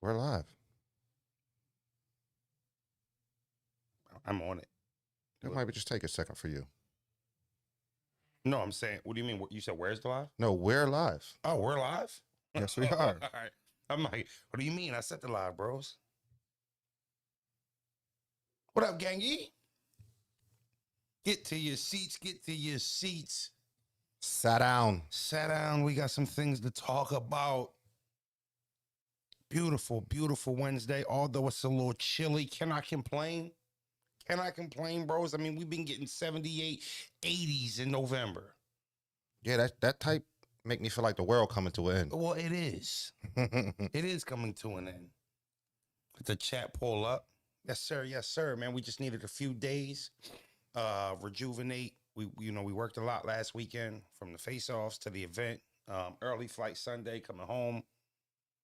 We're live. I'm on it. It might just take a second for you. No, I'm saying, what do you mean? You said, where's the live? No, we're live. Oh, we're live? Yes, we are. All right. I'm like, what do you mean? I said the live, bros. What up, gangy? Get to your seats. Get to your seats. Sat down. Sat down. We got some things to talk about. Beautiful, beautiful Wednesday. Although it's a little chilly. Can I complain? Can I complain, bros? I mean, we've been getting 78, 80s in November. Yeah, that type make me feel like the world coming to an end. Well, it is. It is coming to an end. Let the chat pull up. Yes, sir. Yes, sir, man. We just needed a few days. Rejuvenate. We worked a lot last weekend, from the face-offs to the event. Early flight Sunday, coming home.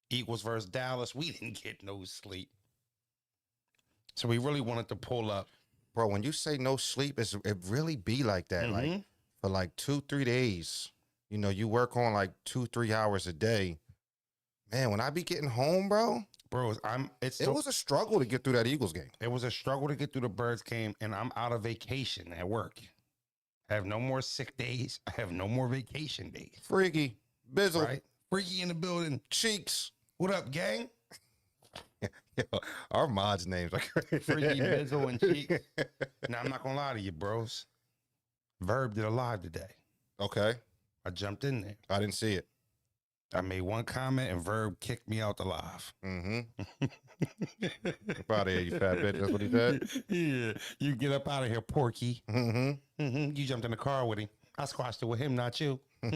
Eagles versus Dallas. We didn't get no sleep. So we really wanted to pull up. Bro, when you say no sleep, it really be like that. Like for like 2-3 days. You know, you work on like 2-3 hours a day. Man, when I be getting home, bro, it was a struggle to get through that Eagles game. It was a struggle to get through the Birds game, and I'm out of vacation at work. I have no more sick days. I have no more vacation days. Freaky, Bizzle, right? Freaky in the building. Cheeks. What up, gang? Yo, our mods' names are crazy. Freaky, Bizzle, and Cheeks. Now, I'm not going to lie to you, bros. Verb did a live today. Okay. I jumped in there. I didn't see it. I made one comment, and Verb kicked me out the live. Get out of here, you fat bitch. That's what he said? Yeah. You get up out of here, Porky. You jumped in the car with him. I squashed it with him, not you. Shout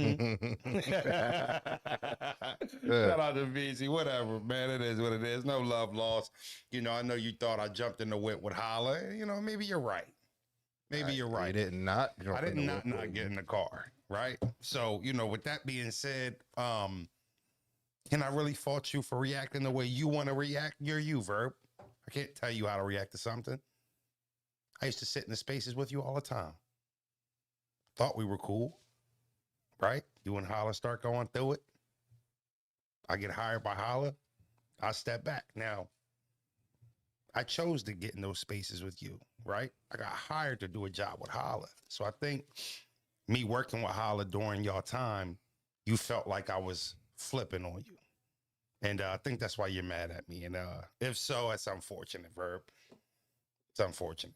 out to VZ. Whatever, man. It is what it is. No love lost. You know, I know you thought I jumped in the whip with Holla. You know, maybe you're right. Maybe you're right. You did not. I did not get in the car, right? So, you know, with that being said, can I really fault you for reacting the way you want to react? You're you, Verb. I can't tell you how to react to something. I used to sit in the spaces with you all the time. Thought we were cool, right? You and Holla start going through it. I get hired by Holla. I step back. Now, I chose to get in those spaces with you, right? I got hired to do a job with Holla. So I think me working with Holla during your time, you felt like I was flipping on you. And I think that's why you're mad at me. And if so, it's unfortunate, Verb. It's unfortunate.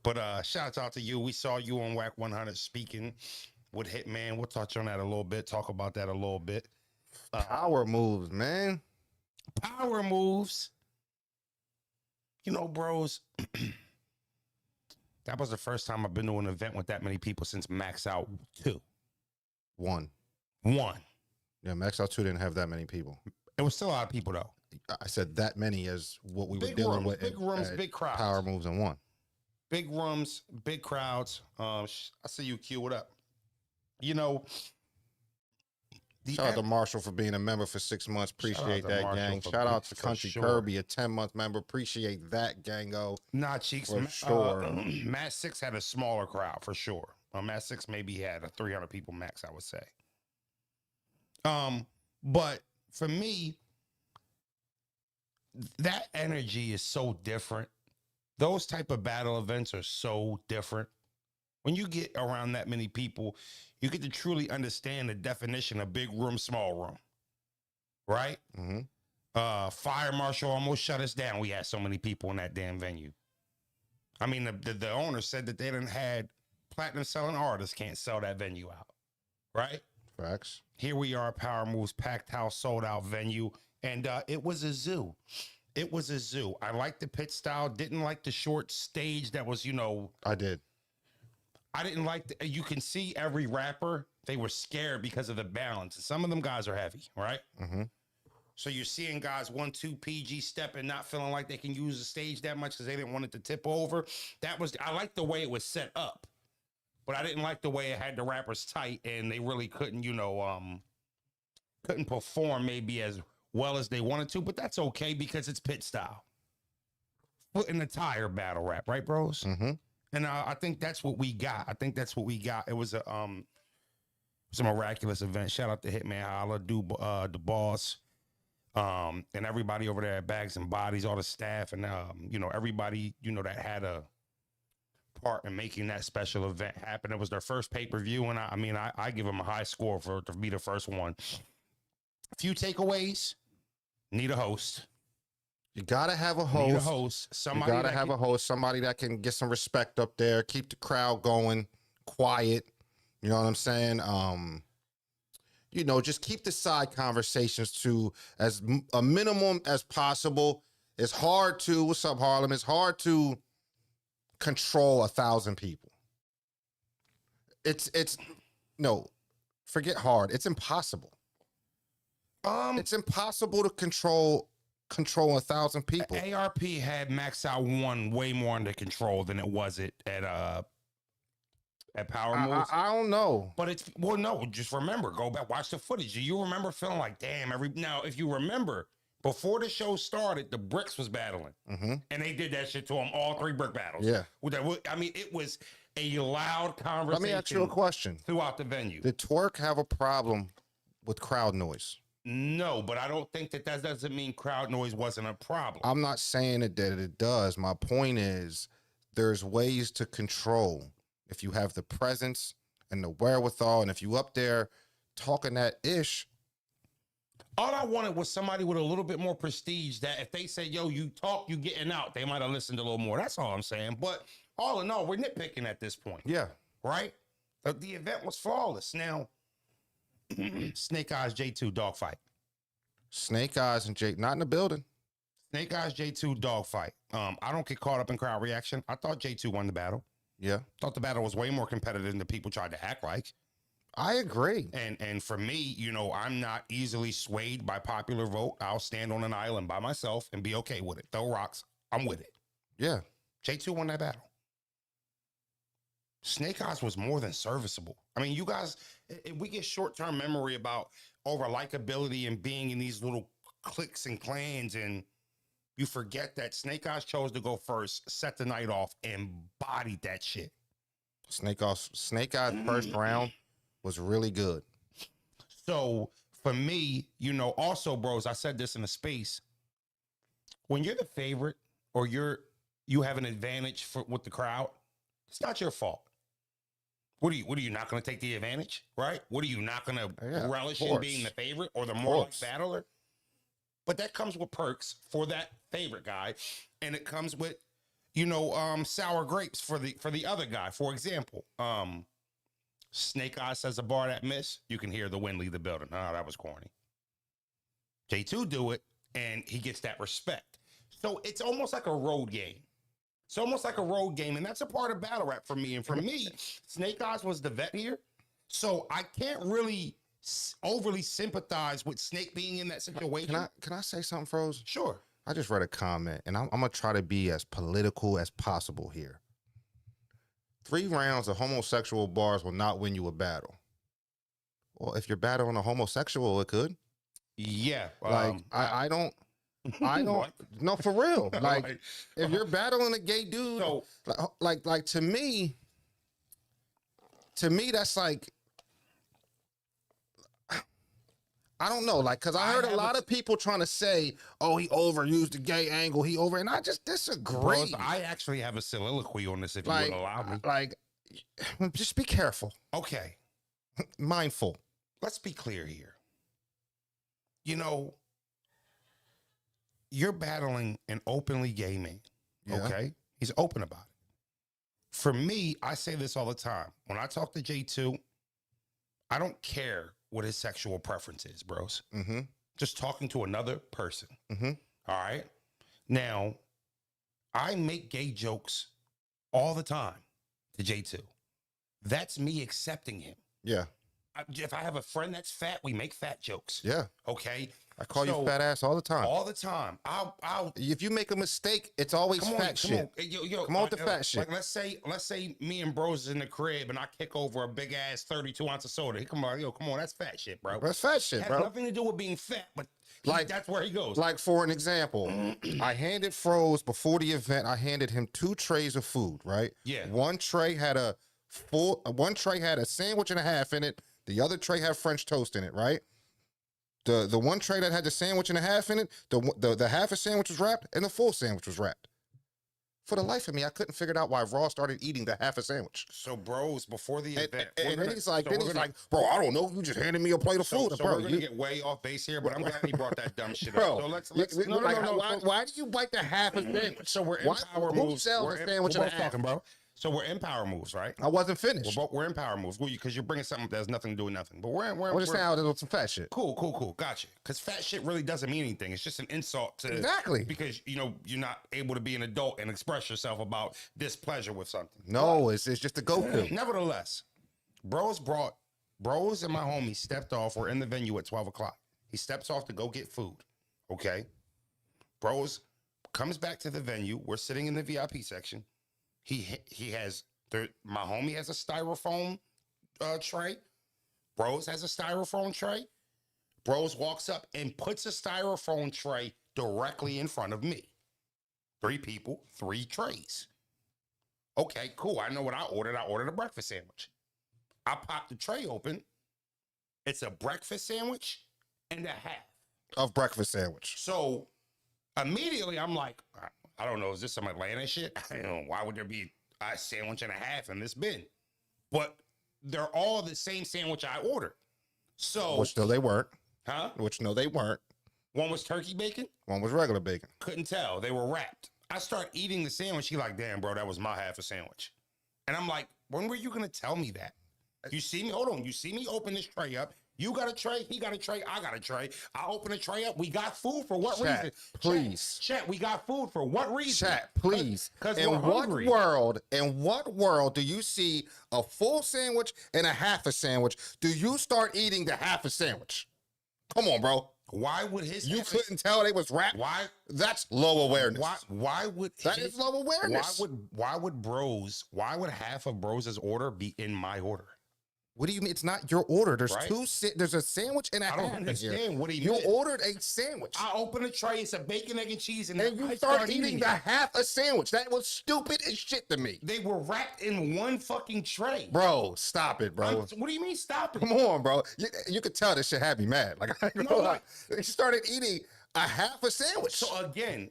But shout out to you. We saw you on WAC 100 speaking with Hitman. We'll touch on that a little bit, talk about that a little bit. Power moves, man. Power moves. You know, bros, that was the first time I've been to an event with that many people since Max Out 2. One. Yeah, Max Out 2 didn't have that many people. It was still a lot of people, though. I said that many as what we were Big dealing rooms, with. big rooms, big crowds. Power moves in one. Big rooms, big crowds. I see you, Q. What up? You know, shout out to Marshall for being a member for 6 months. Appreciate that, gang. Shout out to Country Kirby, a 10-month member. Appreciate that, gango. Nah, Cheeks. For sure. Matt 6 had a smaller crowd, for sure. Matt 6 maybe had a 300 people max, I would say. But for me, that energy is so different. Those type of battle events are so different. When you get around that many people, you get to truly understand the definition of big room, small room. Right? Fire marshal almost shut us down. We had so many people in that damn venue. I mean, the owner said that they done had platinum selling artists can't sell that venue out. Right? Facts. Here we are, Power Moves, packed house, sold out venue. And it was a zoo. It was a zoo. I liked the pit style. Didn't like the short stage that was, you know. I did. I didn't like you can see every rapper, they were scared because of the balance. Some of them guys are heavy, right? So you're seeing guys 1-2 PG stepping, not feeling like they can use the stage that much because they didn't want it to tip over. I liked the way it was set up, but I didn't like the way it had the rappers tight and they really couldn't, you know, couldn't perform maybe as well as they wanted to, but that's okay because it's pit style. Foot in the tire battle rap, right, bros? And I think that's what we got. It was a miraculous event. Shout out to Hitman, Holla, the boss. And everybody over there at Bags and Bodies, all the staff, and you know, everybody, you know, that had a part in making that special event happen. It was their first pay-per-view, and I give them a high score for it to be the first one. A few takeaways: need a host. You gotta have a host. Need a host. Somebody you gotta have a host. Somebody that can get some respect up there, keep the crowd going, quiet. You know what I'm saying? You know, just keep the side conversations to as a minimum as possible. It's hard to, what's up, Harlem? It's hard to control 1,000 people. It's no, forget hard. It's impossible. It's impossible to control 1,000 people. ARP had Max Out 1 way more under control than it was at Power Moves. I don't know. But it's, well, no, just remember, go back, watch the footage. Do you remember feeling like, damn, now, if you remember, before the show started, the Bricks was battling. And they did that shit to them, all 3 brick battles. Yeah. I mean, it was a loud conversation. Let me ask you a question. Throughout the venue. Did Twork have a problem with crowd noise? No, but I don't think that doesn't mean crowd noise wasn't a problem. I'm not saying that it does. My point is there's ways to control if you have the presence and the wherewithal, and if you up there talking that ish. All I wanted was somebody with a little bit more prestige that if they say, yo, you talk, you getting out, they might have listened a little more. That's all I'm saying. But all in all, we're nitpicking at this point. Yeah. Right? The event was flawless. Now, Snake Eyez J2 dogfight. Snake Eyez and Jake, not in the building. Snake Eyez J2 dogfight. I don't get caught up in crowd reaction. I thought J2 won the battle. Yeah. Thought the battle was way more competitive than the people tried to act like. I agree. And for me, you know, I'm not easily swayed by popular vote. I'll stand on an island by myself and be okay with it. Throw rocks. I'm with it. Yeah. J2 won that battle. Snake Eyez was more than serviceable. I mean, you guys, we get short-term memory about over likability and being in these little cliques and clans, and you forget that Snake Eyez chose to go first, set the night off, and bodied that shit. Snake Eyez first round was really good. So for me, you know, also, bros, I said this in the space. When you're the favorite or you have an advantage with the crowd, it's not your fault. What are you not going to take the advantage, right? What are you not going to relish in being the favorite or the more like battler? But that comes with perks for that favorite guy, and it comes with, you know, sour grapes for the other guy. For example, Snake Eyez says a bar that miss, you can hear the wind leave the building. Oh, that was corny. J2 do it, and he gets that respect. So it's almost like a road game. It's almost like a road game, and that's a part of battle rap for me. And for me, Snake Eyez was the vet here, so I can't really overly sympathize with Snake being in that situation. Can I say something, Froze? Sure. I just read a comment, and I'm gonna try to be as political as possible here. 3 rounds of homosexual bars will not win you a battle. Well, if you're battling a homosexual, it could. Yeah. Like I don't. No, for real. Like, if you're battling a gay dude, So- like to me, that's like, I don't know, like, because I heard a lot of people trying to say, oh, he overused the gay angle, and I just disagree. Bros, I actually have a soliloquy on this if you would allow me. Like, just be careful. Okay. Mindful. Let's be clear here. You know, you're battling an openly gay man, okay? He's open about it. For me, I say this all the time. When I talk to J2, I don't care what his sexual preference is, bros. Just talking to another person. All right? Now, I make gay jokes all the time to J2. That's me accepting him. Yeah. If I have a friend that's fat, we make fat jokes. Yeah. Okay? I call you fat ass all the time. All the time. I'll if you make a mistake, it's always fat shit. Come on with the fat shit. Like let's say me and bros is in the crib and I kick over a big ass 32-ounce of soda. He come on, that's fat shit, bro. That's fat shit, bro. Has nothing to do with being fat, but that's where he goes. Like, for an example, I handed Froze before the event. I handed him 2 trays of food. Right. Yeah. One tray had a sandwich and a half in it. The other tray had French toast in it. Right. The one tray that had the sandwich and a half in it, the half a sandwich was wrapped and the full sandwich was wrapped. For the life of me, I couldn't figure out why Raw started eating the half a sandwich. So, bros, before the event, and then he's like, bro, I don't know. You just handed me a plate of food, so bro. We're gonna get way off base here, but I'm glad he brought that dumb shit bro, up. So let's no. Why do you bite the half a sandwich? So we're in power moves. Who sells a sandwich and a half? Talking, bro. So we're in power moves, right? I wasn't finished. We're in power moves because you're bringing something that has nothing to do with nothing. But we're just saying with some fat shit. Cool. Gotcha. Because fat shit really doesn't mean anything. It's just an insult to exactly because you're not able to be an adult and express yourself about displeasure with something. No, it's just a go-to. Nevertheless, bros and my homie stepped off. We're in the venue at 12 o'clock. He steps off to go get food. Okay, bros comes back to the venue. We're sitting in the VIP section. He has my homie has a styrofoam tray. Bros has a styrofoam tray. Bros walks up and puts a styrofoam tray directly in front of me. 3 people, 3 trays. Okay, cool. I know what I ordered. I ordered a breakfast sandwich. I popped the tray open. It's a breakfast sandwich and a half of breakfast sandwich. So immediately I'm like, I don't know, is this some Atlanta shit? I don't know, why would there be a sandwich and a half in this bin? But they're all the same sandwich I ordered. So which no, they weren't. Huh? Which no, they weren't. One was turkey bacon. One was regular bacon. Couldn't tell. They were wrapped. I start eating the sandwich. He like, damn, bro, that was my half a sandwich. And I'm like, when were you gonna tell me that? You see me? Hold on. You see me open this tray up. You got a tray, he got a tray, I got a tray. I open a tray up. We got food for what reason? Please. Chat, we got food for what reason? Chat, please. Because in what world do you see a full sandwich and a half a sandwich? Do you start eating the half a sandwich? Come on, bro. Why would his You couldn't tell they was wrapped? Why? That's low awareness. Why would that is low awareness? Why would half of Bros' order be in my order? What do you mean? It's not your order. There's there's a sandwich and a half. I don't understand. What do you ordered a sandwich. I opened a tray. It's a bacon, egg, and cheese, and you started eating the half a sandwich. That was stupid as shit to me. They were wrapped in one fucking tray. Bro, stop it, bro. What do you mean stop it? Come on, bro. You could tell this shit had me mad. Like, they started eating a half a sandwich. So again,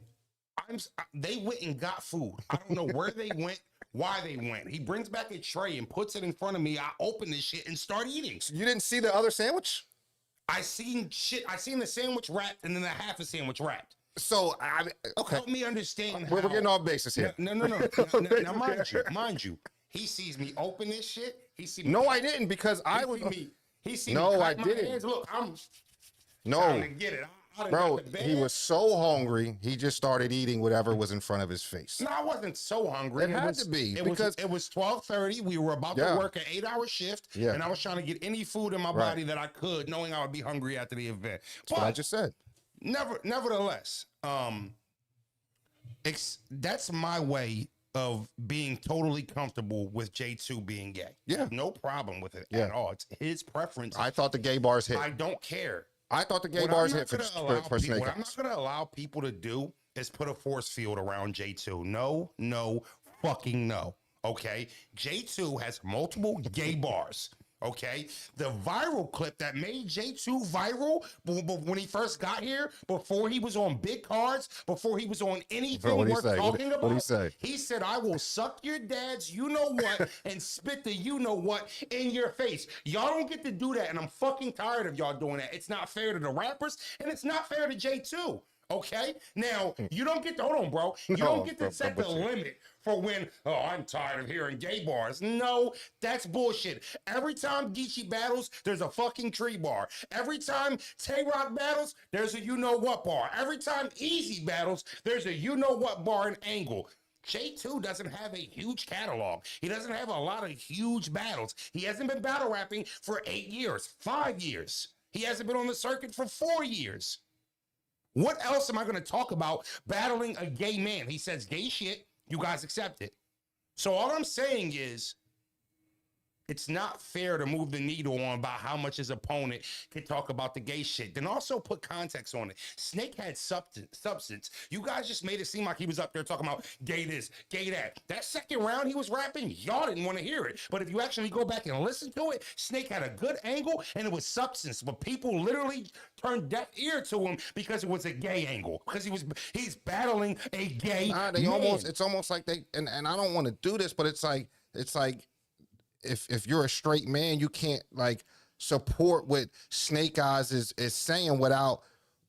they went and got food. I don't know where they went. Why they went. He brings back a tray and puts it in front of me. I open this shit and start eating. You didn't see the other sandwich? I seen the sandwich wrapped and then the half a sandwich wrapped. So, okay. Help me understand We're getting off basis here. No. Now, mind you, he sees me open this shit. He sees me. No, I didn't because I was. He sees me. No, I didn't. Hands. Look, I'm trying to get it. Bro, he was so hungry, he just started eating whatever was in front of his face. No, I wasn't so hungry. It had to be because it was 12:30. We were about to work an 8-hour shift, and I was trying to get any food in my body that I could, knowing I would be hungry after the event. That's what I just said. Nevertheless, that's my way of being totally comfortable with J2 being gay. Yeah, no problem with it at all. It's his preference. I thought the gay bars hit. I don't care. I thought the gay bars hit for snake. What I'm not going to allow people to do is put a force field around J2. No, fucking no. Okay? J2 has multiple gay bars. Okay? The viral clip that made J2 viral when he first got here, before he was on big cards, before he was on anything worth talking about. What did he say? He said, I will suck your dad's you-know-what and spit the you-know-what in your face. Y'all don't get to do that, and I'm fucking tired of y'all doing that. It's not fair to the rappers, and it's not fair to J2. Okay? Now, you don't get to, hold on, bro. You don't get to set the limit for when, I'm tired of hearing gay bars. No, that's bullshit. Every time Geechi battles, there's a fucking tree bar. Every time Tay-Rock battles, there's a you-know-what bar. Every time Easy battles, there's a you-know-what bar and angle. J2 doesn't have a huge catalog. He doesn't have a lot of huge battles. He hasn't been battle rapping for 8 years, 5 years. He hasn't been on the circuit for 4 years. What else am I going to talk about battling a gay man? He says gay shit. You guys accept it. So all I'm saying is It's not fair to move the needle on about how much his opponent can talk about the gay shit. Then also put context on it. Snake had substance. You guys just made it seem like he was up there talking about gay this, gay that. That second round he was rapping, y'all didn't want to hear it. But if you actually go back and listen to it, Snake had a good angle and it was substance. But people literally turned deaf ear to him because it was a gay angle. Because he's battling a gay man. It's almost like they, and I don't want to do this, but it's like if you're a straight man, you can't like support what Snake Eyez is saying without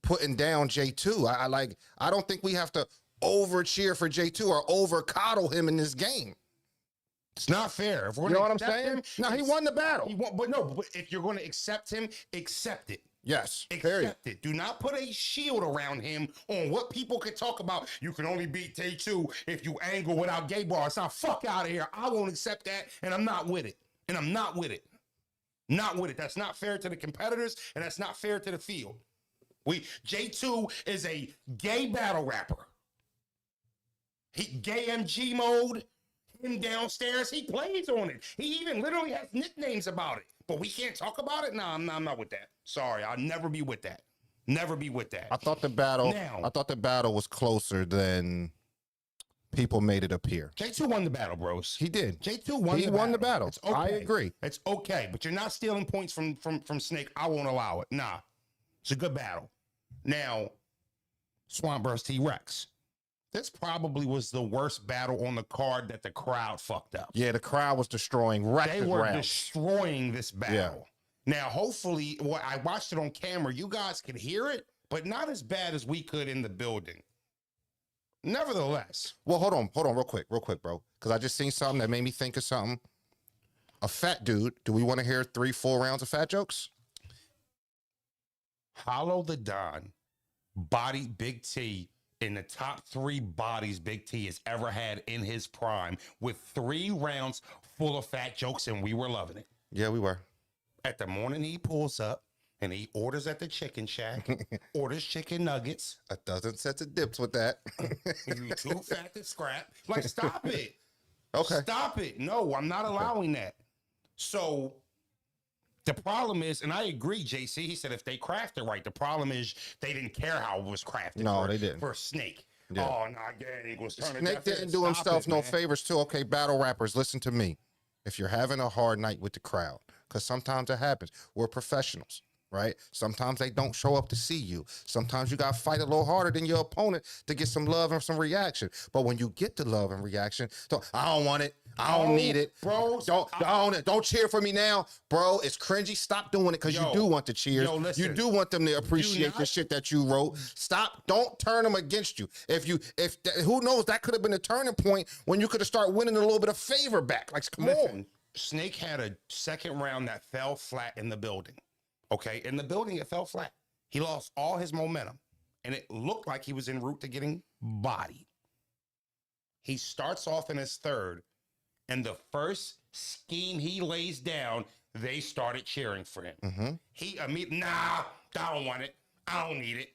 putting down J2. I don't think we have to over cheer for J2 or over coddle him in this game. It's not fair. If we're You know what I'm accept saying? him, No, he won the battle. But if you're going to accept him, accept it. Yes, Accept it. Do not put a shield around him on what people can talk about. You can only beat J2 if you angle without gay bars. Now, fuck out of here. I won't accept that, and I'm not with it. Not with it. That's not fair to the competitors, and that's not fair to the field. J2 is a gay battle rapper. Gay MG mode. Him downstairs, he plays on it. He even literally has nicknames about it. But we can't talk about it? No, I'm not with that. Sorry, I'll never be with that. Never be with that. I thought the battle was closer than people made it appear. J2 won the battle, bros. He did. J2 won the battle. It's okay. I agree. It's okay, but you're not stealing points from Snake. I won't allow it. Nah. It's a good battle. Now, Swamp vs. T-Rex. This probably was the worst battle on the card that the crowd fucked up. Yeah, the crowd was destroying record They were rounds. destroying this battle. Yeah. Now, hopefully, I watched it on camera. You guys could hear it, but not as bad as we could in the building. Nevertheless. Well, hold on real quick, bro. Because I just seen something that made me think of something. A fat dude. Do we want to hear 3-4 rounds of fat jokes? Holla the Don body Bigg T in the top 3 bodies Bigg T has ever had in his prime with 3 rounds full of fat jokes, and we were loving it. Yeah, we were. At the morning he pulls up and he orders at the chicken shack, orders chicken nuggets. A dozen sets of dips with that. You too fat to scrap. Like, stop it. Okay. Stop it. No, I'm not allowing that. So the problem is, and I agree, JC, he said if they craft it right, the problem is they didn't care how it was crafted. No, they didn't. For Snake. Yeah. Oh, nah, gang was turning Snake didn't do himself no favors too. Okay, battle rappers, listen to me. If you're having a hard night with the crowd, because sometimes it happens. We're professionals, right? Sometimes they don't show up to see you. Sometimes you got to fight a little harder than your opponent to get some love and some reaction. But when you get the love and reaction, I don't want it. I don't need it. Bro, don't cheer for me now. Bro, it's cringy. Stop doing it because you do want the cheers. You do want them to appreciate the shit that you wrote. Stop. Don't turn them against you. Who knows, that could have been a turning point when you could have started winning a little bit of favor back. Like, come on. Snake had a second round that fell flat in the building. Okay, in the building, it fell flat. He lost all his momentum, and it looked like he was en route to getting bodied. He starts off in his third, and the first scheme he lays down, they started cheering for him. Mm-hmm. He immediately, nah, I don't want it. I don't need it.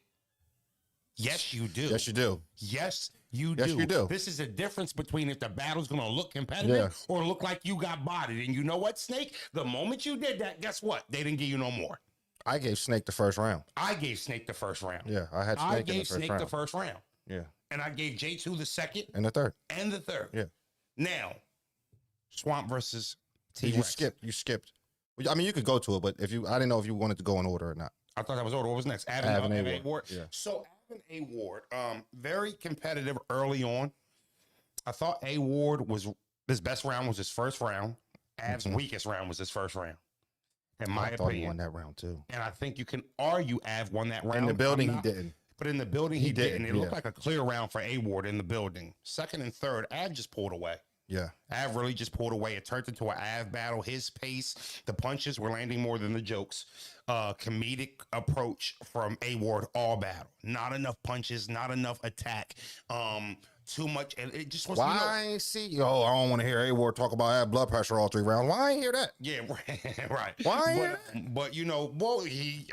Yes, you do. Yes, you do. Yes, you do. Yes, you do. This is a difference between if the battle's going to look competitive or look like you got bodied. And you know what, Snake? The moment you did that, guess what? They didn't give you no more. I gave Snake the first round. I gave Snake the first round. Yeah, I had Snake in the first round. the first round. Yeah. And I gave J2 the second. And the third. And the third. Yeah. Now, Swamp versus T-Rex. You skipped. I mean, you could go to it, but I didn't know if you wanted to go in order or not. I thought that was order. What was next? Avon A. Ward. Yeah. So Avon A. Ward, very competitive early on. I thought A. Ward was his best round was his first round. Av's weakest round was his first round. In my opinion. I thought he won that round too. And I think you can argue Av won that round. In the building, he didn't. But in the building, he didn't. It looked like a clear round for A. Ward in the building. Second and third, Av just pulled away. Yeah. Av really just pulled away. It turned into an Av battle. His pace, the punches were landing more than the jokes. Comedic approach from A. Ward all battle. Not enough punches, not enough attack. Too much. And it just was. Why see? Yo, I don't want to hear A. Ward talk about blood pressure all 3 rounds. Why I ain't hear that? Yeah, right. Why? But you know, well,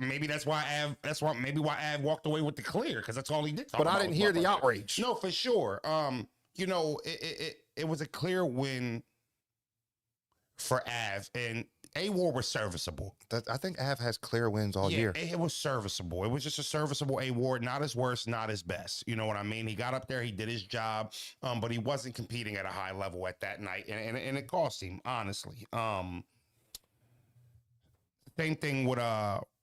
maybe that's why Av walked away with the clear because that's all he did. But I didn't hear the outrage. No, for sure. You know, it was a clear win for Av, and A-War was serviceable. I think Av has clear wins all year. It was serviceable. It was just a serviceable A-War, not his worst, not his best. You know what I mean? He got up there, he did his job, but he wasn't competing at a high level at that night, and it cost him, honestly. Same thing with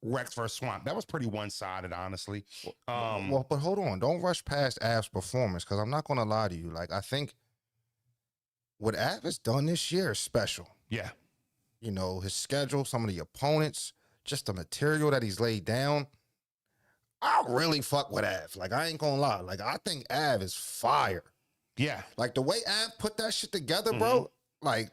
Rex versus Swamp. That was pretty one-sided, honestly. Well, but hold on. Don't rush past Av's performance, because I'm not going to lie to you. Like, I think what Av has done this year is special. Yeah. You know, his schedule, some of the opponents, just the material that he's laid down. I really fuck with Av. Like, I ain't going to lie. Like, I think Av is fire. Yeah. Like, the way Av put that shit together, bro, like,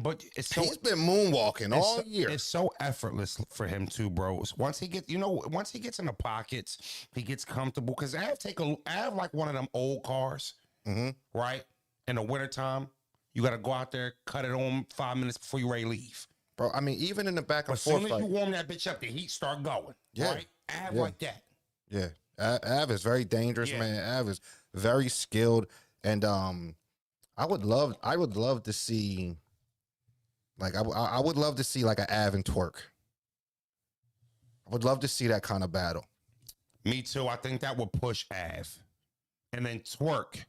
but it's so, he's been moonwalking all year. It's so effortless for him too, bro. Once he gets, once he gets in the pockets, he gets comfortable. Because Av like one of them old cars, right? In the wintertime, you got to go out there, cut it on 5 minutes before you ready to leave. Bro, I mean, even in the back and as forth, soon as you warm that bitch up, the heat start going. Yeah. Right? Av like that. Yeah. Av is very dangerous, man. Av is very skilled. And I would love to see, like, I would love to see like an Av and Twork. I would love to see that kind of battle. Me too. I think that would push Av. And then Twork,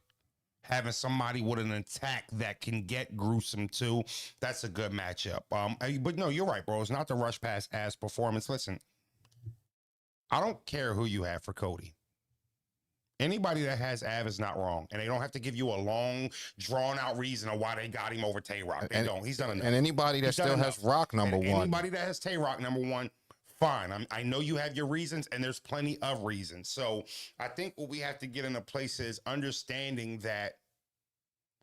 having somebody with an attack that can get gruesome too, that's a good matchup. But no, you're right, bro. It's not to rush past Av's performance. Listen, I don't care who you have for Cody. Anybody that has Av is not wrong, and they don't have to give you a long, drawn-out reason of why they got him over Tay-Rock. They don't. He's done enough. And anybody that still has Rock number one. Anybody that has Tay-Rock number one, fine. I know you have your reasons, and there's plenty of reasons. So I think what we have to get in a place is understanding that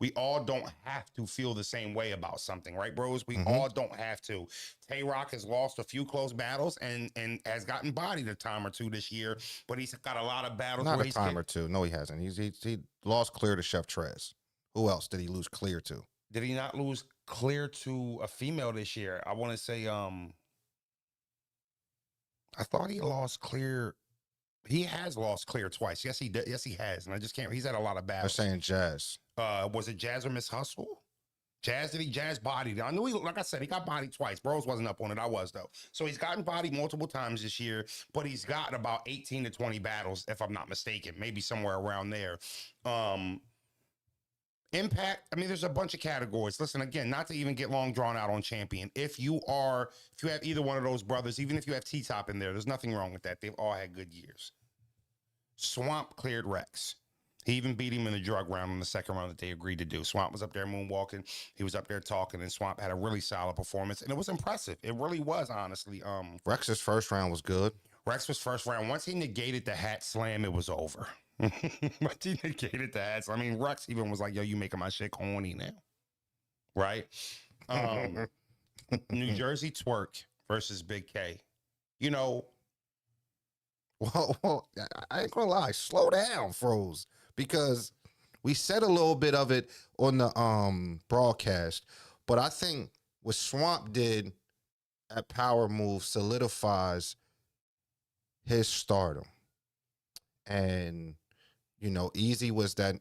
we all don't have to feel the same way about something, right, bros? We all don't have to. Tay-Rock has lost a few close battles and has gotten bodied a time or two this year, but he's got a lot of battles. Not a time or two. No, he hasn't. He lost clear to Chef Trez. Who else did he lose clear to? Did he not lose clear to a female this year? I want to say, I thought he lost clear. He has lost clear twice. Yes, he did. Yes, he has. And I just can't. He's had a lot of battles. They're saying Jazz. Was it Jazz or Miss Hustle? Jazz bodied. I knew like I said, he got bodied twice. Bros wasn't up on it. I was, though. So he's gotten bodied multiple times this year, but he's got about 18 to 20 battles, if I'm not mistaken. Maybe somewhere around there. Impact, I mean, there's a bunch of categories. Listen, again, not to even get long drawn out on champion. If you have either one of those brothers, even if you have T-Top in there's nothing wrong with that. They've all had good years. Swamp cleared Rex. He even beat him in the drug round in the second round that they agreed to do. Swamp was up there moonwalking. He was up there talking, and Swamp had a really solid performance, and it was impressive. It really was, honestly. Rex's first round was good. Rex was first round. Once he negated the hat slam, it was over. Once he negated the hat slam, I mean, Rex even was like, yo, you making my shit corny now. Right? New Jersey Twork versus Bigg K. You know, well, I ain't gonna lie. Slow down, Froze. Because we said a little bit of it on the broadcast, but I think what Swamp did at Power Move solidifies his stardom. And, you know, Eyez was that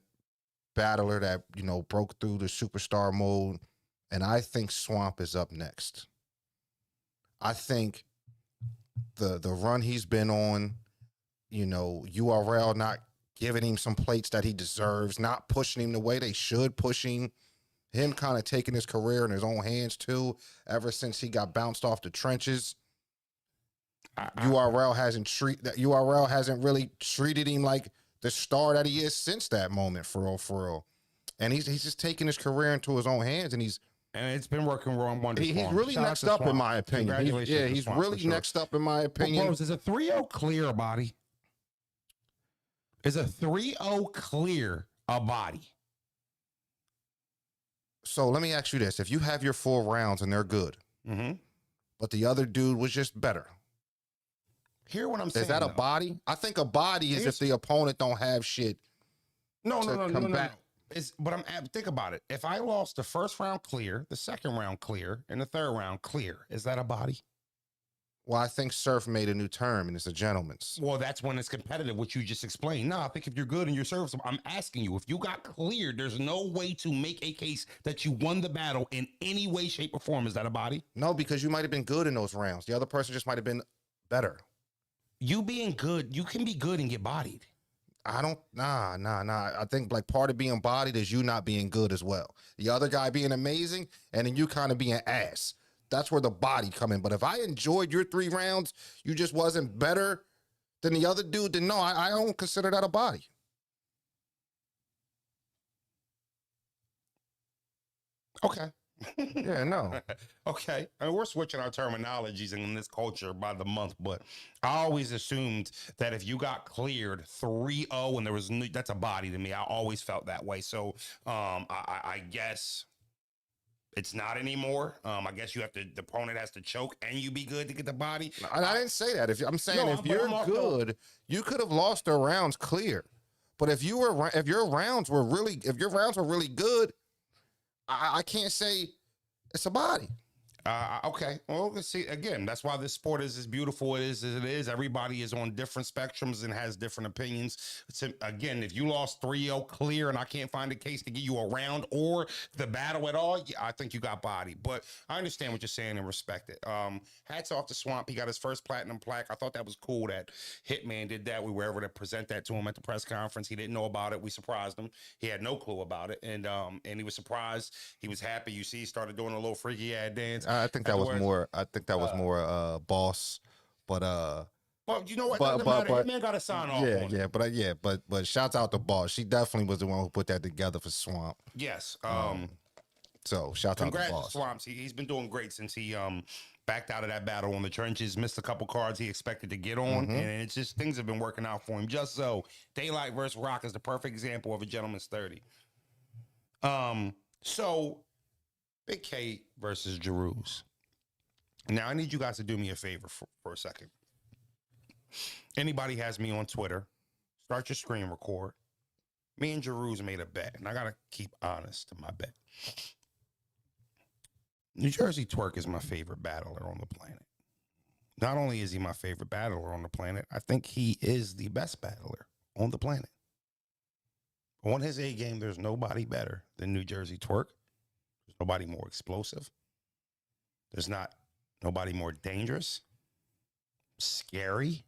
battler that, you know, broke through the superstar mode. And I think Swamp is up next. I think the run he's been on, you know, URL not giving him some plates that he deserves, not pushing him the way they should push him kind of taking his career in his own hands too, ever since he got bounced off the trenches. URL hasn't really treated him like the star that he is since that moment, for real. And he's just taking his career into his own hands, and it's been working wrong wonders. He's really next up, in my opinion. He's really next up, in my opinion. Bros, is a 3-0 clear a body? Is a 3-0 clear a body? So let me ask you this. If you have your 4 rounds and they're good, but the other dude was just better, hear what I'm saying. Is that a body? I think a body is if the opponent don't have shit. No. But think about it. If I lost the first round clear, the second round clear, and the third round clear, is that a body? Well, I think surf made a new term, and it's a gentleman's. Well, that's when it's competitive, which you just explained. No, I think if you're good and you're serviceable, I'm asking you, if you got cleared, there's no way to make a case that you won the battle in any way, shape, or form. Is that a body? No, because you might have been good in those rounds. The other person just might have been better. You being good, you can be good and get bodied. I don't, nah. I think like part of being bodied is you not being good as well. The other guy being amazing, and then you kind of being ass. That's where the body come in. But if I enjoyed your 3 rounds, you just wasn't better than the other dude, then no, I don't consider that a body. Okay. Yeah, no. Okay. I mean, we're switching our terminologies in this culture by the month, but I always assumed that if you got cleared 3-0 and there was that's a body to me. I always felt that way. So I guess it's not anymore. I guess you have to, the opponent has to choke and you be good to get the body. And I didn't say that. I'm saying if you're I'm good, you could have lost the rounds clear. But if your rounds were really good, I can't say it's a body. Okay. Well, let's see. Again, that's why this sport is as beautiful as it is. Everybody is on different spectrums and has different opinions. Again, if you lost 3-0 clear and I can't find a case to get you a round or the battle at all, yeah, I think you got body. But I understand what you're saying and respect it. Hats off to Swamp. He got his first platinum plaque. I thought that was cool that Hitman did that. We were able to present that to him at the press conference. He didn't know about it. We surprised him. He had no clue about it. And he was surprised. He was happy. You see, he started doing a little freaky ad dance. I think that was more. I think that was more boss, but well, you know what? That man got to sign off. But shouts out to boss. She definitely was the one who put that together for Swamp. Yes. So shout out to boss. Congrats, Swamps. He's been doing great since he backed out of that battle on the trenches. Missed a couple cards he expected to get on, and it's just things have been working out for him. Just so Daylight versus Rock is the perfect example of a gentleman's 30. So. Bigg K versus Jeruz. Now, I need you guys to do me a favor for a second. Anybody has me on Twitter, start your screen record. Me and Jeruz made a bet, and I got to keep honest to my bet. New Jersey Twork is my favorite battler on the planet. Not only is he my favorite battler on the planet, I think he is the best battler on the planet. On his A game, there's nobody better than New Jersey Twork. There's nobody more explosive. There's nobody more dangerous, scary,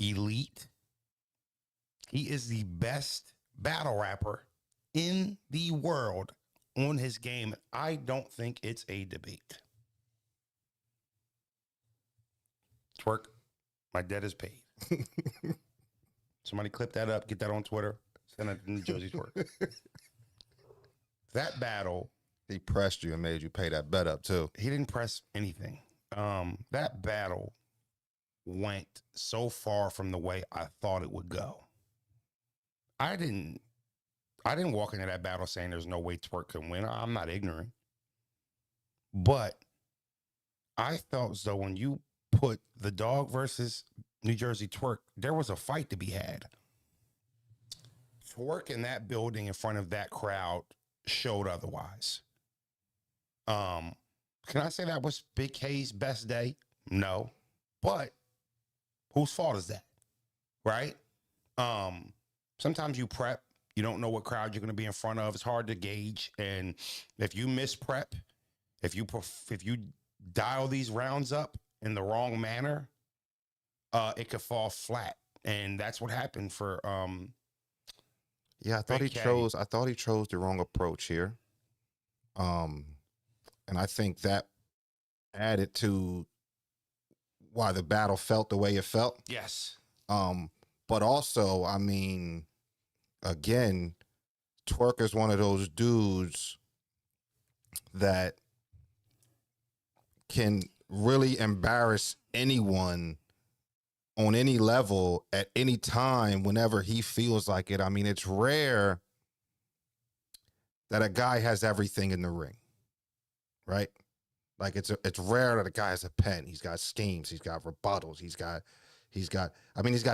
elite. He is the best battle rapper in the world on his game. I don't think it's a debate. Twork, my debt is paid. Somebody clip that up, get that on Twitter, send it to New Jersey Twork. That battle. He pressed you and made you pay that bet up too. He didn't press anything. That battle went so far from the way I thought it would go. I didn't walk into that battle saying there's no way Twork can win. I'm not ignorant. But I felt as though when you put the dog versus New Jersey Twork, there was a fight to be had. Twork in that building in front of that crowd showed otherwise. Can I say that was Bigg K's best day? No. But whose fault is that? Right? Sometimes you prep, you don't know what crowd you're going to be in front of. It's hard to gauge. And if you miss prep, if you dial these rounds up in the wrong manner, it could fall flat. And that's what happened for yeah, I thought he chose the wrong approach here. And I think that added to why the battle felt the way it felt. Yes. But also, I mean, again, Twork is one of those dudes that can really embarrass anyone on any level at any time whenever he feels like it. I mean, it's rare that a guy has everything in the ring, right? Like it's rare that a guy has a pen. He's got schemes. He's got rebuttals. He's got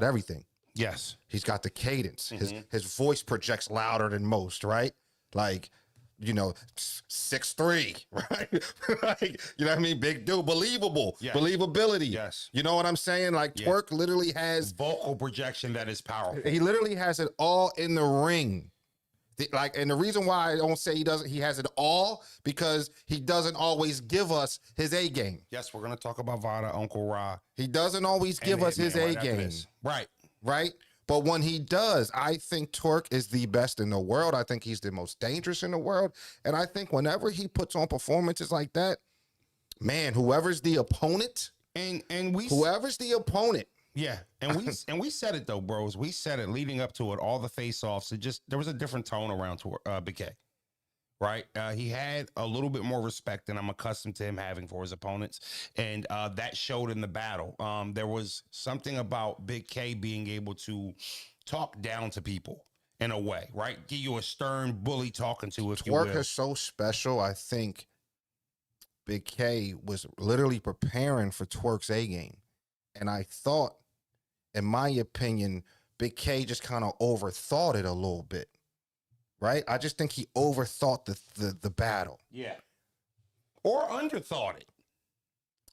everything. Yes. He's got the cadence. His voice projects louder than most, right? Like you know, 6'3", right? Like, you know what I mean? Big dude, believable, Yes. believability. Yes. You know what I'm saying? Like Twork literally has vocal projection that is powerful. He literally has it all in the ring. And the reason why I don't say he has it all, because he doesn't always give us his A game. Yes, we're gonna talk about Vada, Uncle Ra. He doesn't always give us his A game. Right. Right. But when he does, I think Twork is the best in the world. I think he's the most dangerous in the world. And I think whenever he puts on performances like that, man, whoever's the opponent, whoever's the opponent. Yeah, and we said it though, bros. We said it leading up to it, all the face-offs. There was a different tone around Bigg K, right? He had a little bit more respect than I'm accustomed to him having for his opponents, and that showed in the battle. There was something about Bigg K being able to talk down to people in a way, right? Give you a stern bully talking to, if you will. Twork is so special. I think Bigg K was literally preparing for Twork's A game, and I thought, in my opinion, Bigg K just kind of overthought it a little bit, right? I just think he overthought the battle. Yeah. Or underthought it.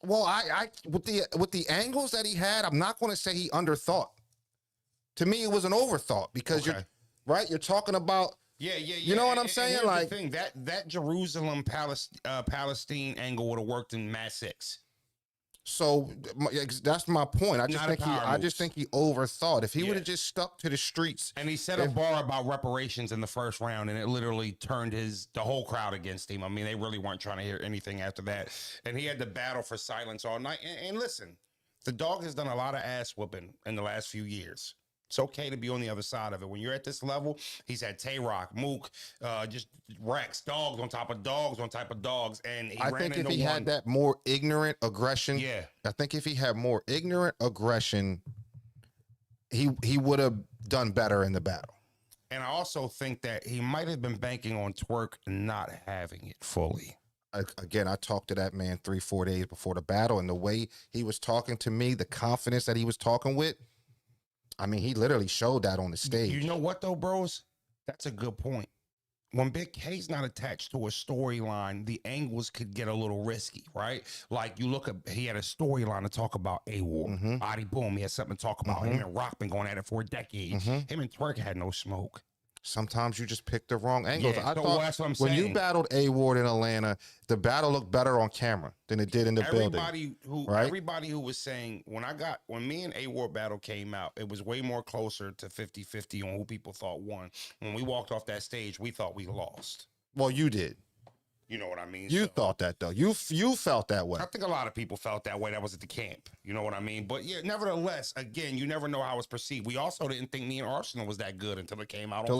Well, I with the angles that he had, I'm not going to say he underthought. To me, it was an overthought, because you're talking about You know what I'm saying? Like the thing, that Jerusalem Palestine angle would have worked in Match 6. So that's my point. I just think he overthought. If he would have just stuck to the streets, and he said a bar about reparations in the first round, and it literally turned the whole crowd against him. I mean, they really weren't trying to hear anything after that. And he had to battle for silence all night. And listen, the dog has done a lot of ass whooping in the last few years. It's okay to be on the other side of it. When you're at this level, he's had Tay-Rock, Mook, just Rex, dogs on top of dogs on top of dogs. And I think if he had that more ignorant aggression, I think if he had more ignorant aggression, he would have done better in the battle. And I also think that he might have been banking on Twork not having it fully. Again, I talked to that man 3-4 days before the battle, and the way he was talking to me, the confidence that he was talking with, I mean, he literally showed that on the stage. You know what, though, bros? That's a good point. When Bigg K's not attached to a storyline, the angles could get a little risky, right? Like, you look at, he had a storyline to talk about A-War. Adi Boom, he had something to talk about. Him and Rock been going at it for a decade. Him and Twork had no smoke. Sometimes you just pick the wrong angles. I thought that's what I'm saying. When you battled A-Ward in Atlanta, the battle looked better on camera than it did in the building. Everybody who was saying, when me and A-Ward battle came out, it was way more closer to 50-50 on who people thought won. When we walked off that stage, we thought we lost. Well, you did. You know what I mean? You thought that, though. You felt that way. I think a lot of people felt that way. That was at the camp. You know what I mean? But yeah, nevertheless, again, you never know how it's perceived. We also didn't think me and Arsenal was that good until it came out.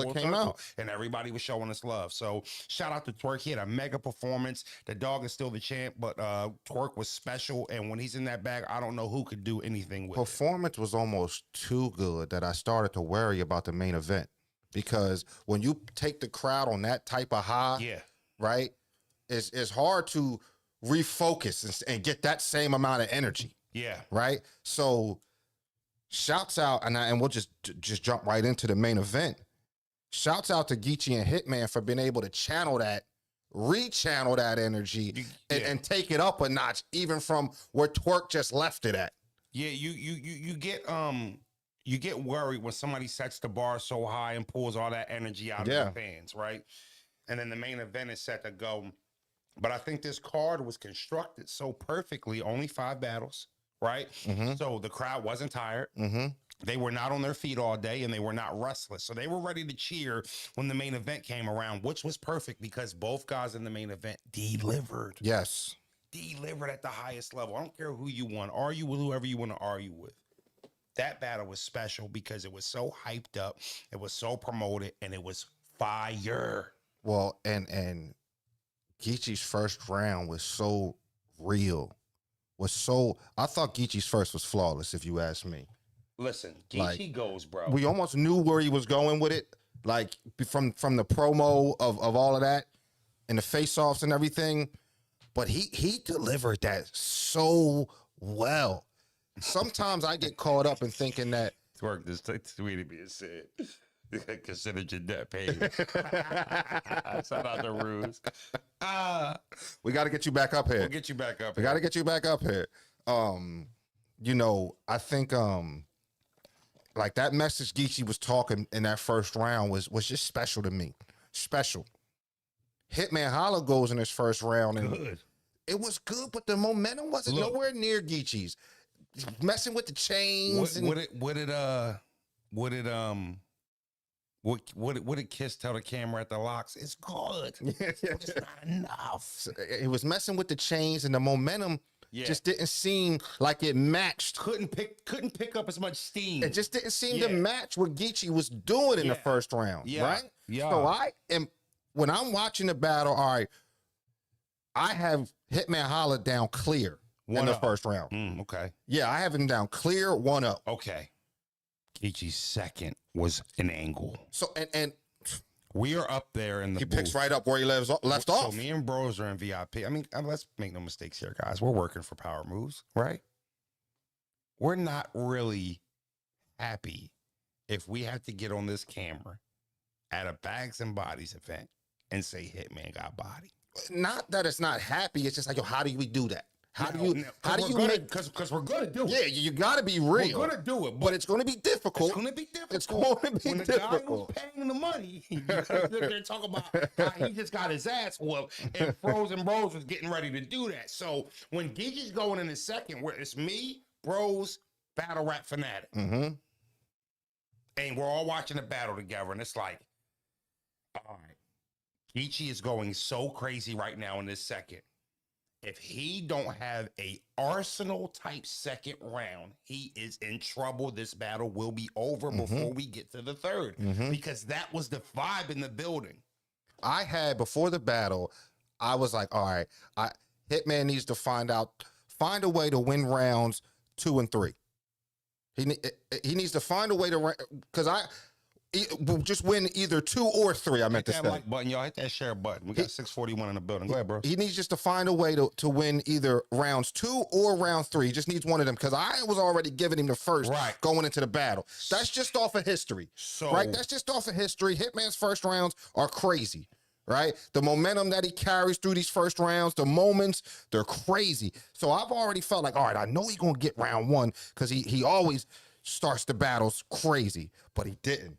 And everybody was showing us love. So shout out to Twork. He had a mega performance. The dog is still the champ, but Twork was special. And when he's in that bag, I don't know who could do anything with it. Performance was almost too good that I started to worry about the main event. Because when you take the crowd on that type of high, right? It's hard to refocus and get that same amount of energy. Yeah. Right. So shouts out, and we'll just jump right into the main event. Shouts out to Geechi and Hitman for being able to rechannel that energy and take it up a notch, even from where Twork just left it at. Yeah, you get worried when somebody sets the bar so high and pulls all that energy out of the fans, right? And then the main event is set to go. But I think this card was constructed so perfectly, only 5 battles, right? So the crowd wasn't tired. They were not on their feet all day, and they were not restless. So they were ready to cheer when the main event came around, which was perfect because both guys in the main event delivered. Yes. Delivered at the highest level. I don't care who you want. Argue with whoever you want to argue with. That battle was special because it was so hyped up, it was so promoted, and it was fire. Well, and Geechi's first round was so real. I thought Geechi's first was flawless, if you ask me. Listen, Geechi goes, bro. We almost knew where he was going with it, like from the promo of all of that and the face-offs and everything. But he delivered that so well. Sometimes I get caught up in thinking that Twork, this tweeted me and said, Consider your debt paid. Shout out to Ruse. We got to get you back up here. We'll get you back up We got to get you back up here. You know, I think like that message Geechi was talking in that first round was just special to me. Special. Hitman Holla goes in his first round and good. It was good, but the momentum wasn't nowhere near Geechi's. Messing with the chains. What did Kiss tell the camera at the locks? It's good. It's not enough. It was messing with the chains, and the momentum just didn't seem like it matched. Couldn't pick up as much steam. It just didn't seem to match what Geechi was doing in the first round, right? Yeah. So when I'm watching the battle, all right, I have Hitman Holla down clear in the first round. Okay. Yeah, I have him down clear, 1-up. Okay. Geechi's second was an angle. So and we are up there in the he booth. picks right up where he left off. So me and Bros are in VIP. I mean, let's make no mistakes here, guys. We're working for Power Moves, right? We're not really happy if we have to get on this camera at a Bags and Bodies event and say Hitman got body. Not that it's not happy. It's just like, yo, how do we do that? How do you make? Because we're gonna do it. Yeah, you got to be real. We're gonna do it, but it's going to be difficult. It's gonna be difficult. It's going to be when the difficult. guy who's paying the money, they're talking about how he just got his ass whooped, and Frozen Bros was getting ready to do that. So when Geechi's going in his second, where it's me, Bros, Battle Rap Fanatic, and we're all watching the battle together, and it's like, all right, Geechi is going so crazy right now in this second. If he don't have a Arsenal type second round, he is in trouble. This battle will be over before we get to the third, because that was the vibe in the building. I had before the battle, I was like, all right, Hitman needs to find a way to win rounds 2 and 3. He needs to find a way to, because just win either 2 or 3. I meant to say. Hit that like button, y'all. Hit that share button. We got 641 in the building. Go ahead, bro. He needs just to find a way to win either rounds 2 or round 3. He just needs one of them, because I was already giving him the first going into the battle. That's just off of history, right? That's just off of history. Hitman's first rounds are crazy, right? The momentum that he carries through these first rounds, the moments, they're crazy. So I've already felt like, all right, I know he's going to get round 1, because he always starts the battles crazy, but he didn't.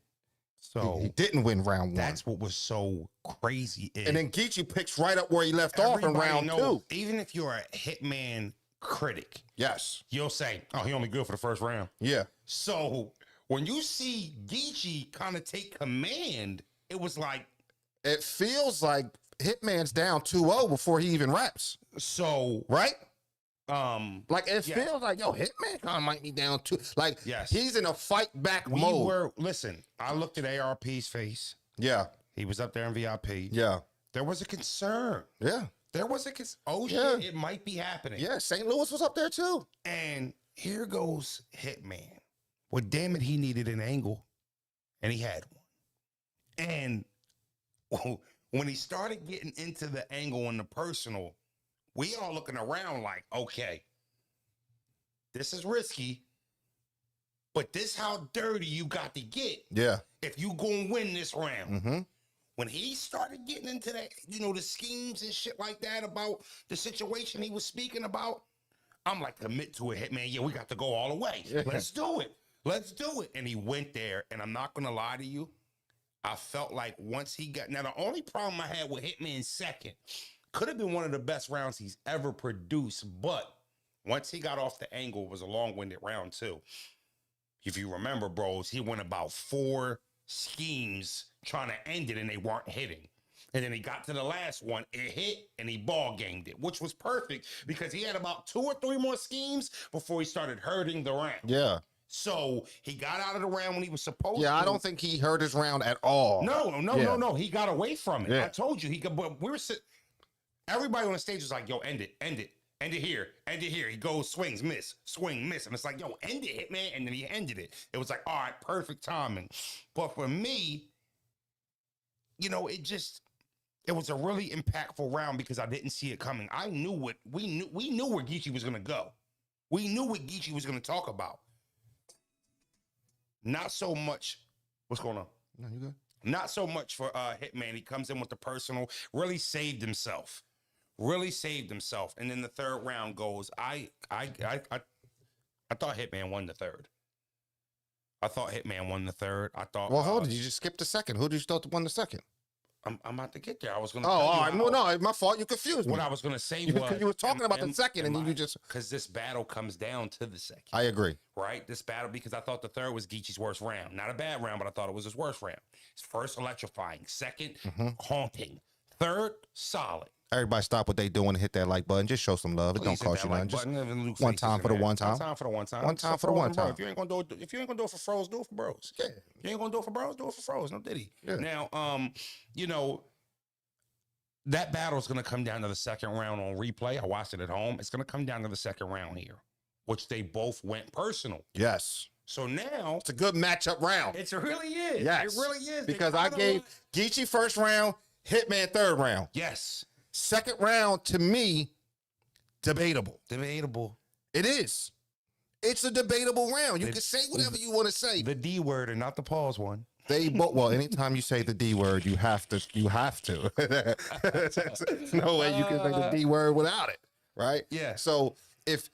So he didn't win round 1. That's what was so crazy. And then Geechi picks right up where he left off in round 2. Even if you're a Hitman critic, yes, you'll say, oh, he only good for the first round. Yeah. So when you see Geechi kind of take command, it was like, it feels like Hitman's down 2-0 before he even raps. So right? Like it feels like, yo, Hitman kind of might be down 2. Like he's in a fight back mode. Listen, I looked at ARP's face. Yeah. He was up there in VIP. Yeah. There was a concern. Yeah. There was a concern. Oh, shit, it might be happening. Yeah, St. Louis was up there too. And here goes Hitman. Well, damn it, he needed an angle. And he had one. And when he started getting into the angle and the personal, we all looking around like, okay, this is risky, but this how dirty you got to get. Yeah. If you gonna win this round. When he started getting into that, the schemes and shit like that about the situation he was speaking about, I'm like, commit to it, Hitman. Yeah, we got to go all the way. Yeah. Let's do it. Let's do it. And he went there, and I'm not gonna lie to you, I felt like once he got, now the only problem I had with Hitman's second, could have been one of the best rounds he's ever produced, but once he got off the angle, it was a long-winded round too. If you remember, Bros, he went about 4 schemes trying to end it, and they weren't hitting. And then he got to the last one, it hit, and he ball gamed it, which was perfect because he had about 2 or 3 more schemes before he started hurting the round. Yeah. So he got out of the round when he was supposed to. Yeah, I don't think he hurt his round at all. No. He got away from it. Yeah. I told you, but we were sitting. Everybody on the stage was like, yo, end it here, He goes, swings, miss, swing, miss. And it's like, yo, end it, Hitman. And then he ended it. It was like, all right, perfect timing. But for me, it was a really impactful round because I didn't see it coming. I knew we knew where Geechi was going to go. We knew what Geechi was going to talk about. Not so much. What's going on? No, you good. Not so much for Hitman. He comes in with the personal, really saved himself. Really saved himself. And then the third round goes, I thought Hitman won the third. I thought Hitman won the third. I thought. Well, hold on. You just skipped the second. Who did you thought won the second? I'm about to get there. I was going to. Oh, tell all you right. No, my fault. You confused me. What I was going to say was you were talking about the second, and then you just because this battle comes down to the second. I agree. Right, this battle because I thought the third was Geechi's worst round. Not a bad round, but I thought it was his worst round. His first electrifying, second haunting, third solid. Everybody stop what they doing and hit that like button. Just show some love. It don't cost you nothing. Just one time for the one time. One time for the one time. One time for the one time. If you ain't gonna do it for Froze, do it for bros. Yeah. You ain't gonna do it for bros, do it for Froze. No diddy. Yeah. Now, you know, that battle is gonna come down to the second round on replay. I watched it at home. It's gonna come down to the second round here, which they both went personal. Yes. So now it's a good matchup round. It really is. Yes. It really is. Because I gave Geechi first round, Hitman third round. Yes. Second round, to me, debatable. Debatable. It is. It's a debatable round. You can say whatever you want to say. The D word and not the pause one. They both. Well, anytime you say the D word, you have to. You have to. There's no way you can say the D word without it, right? Yeah. So if,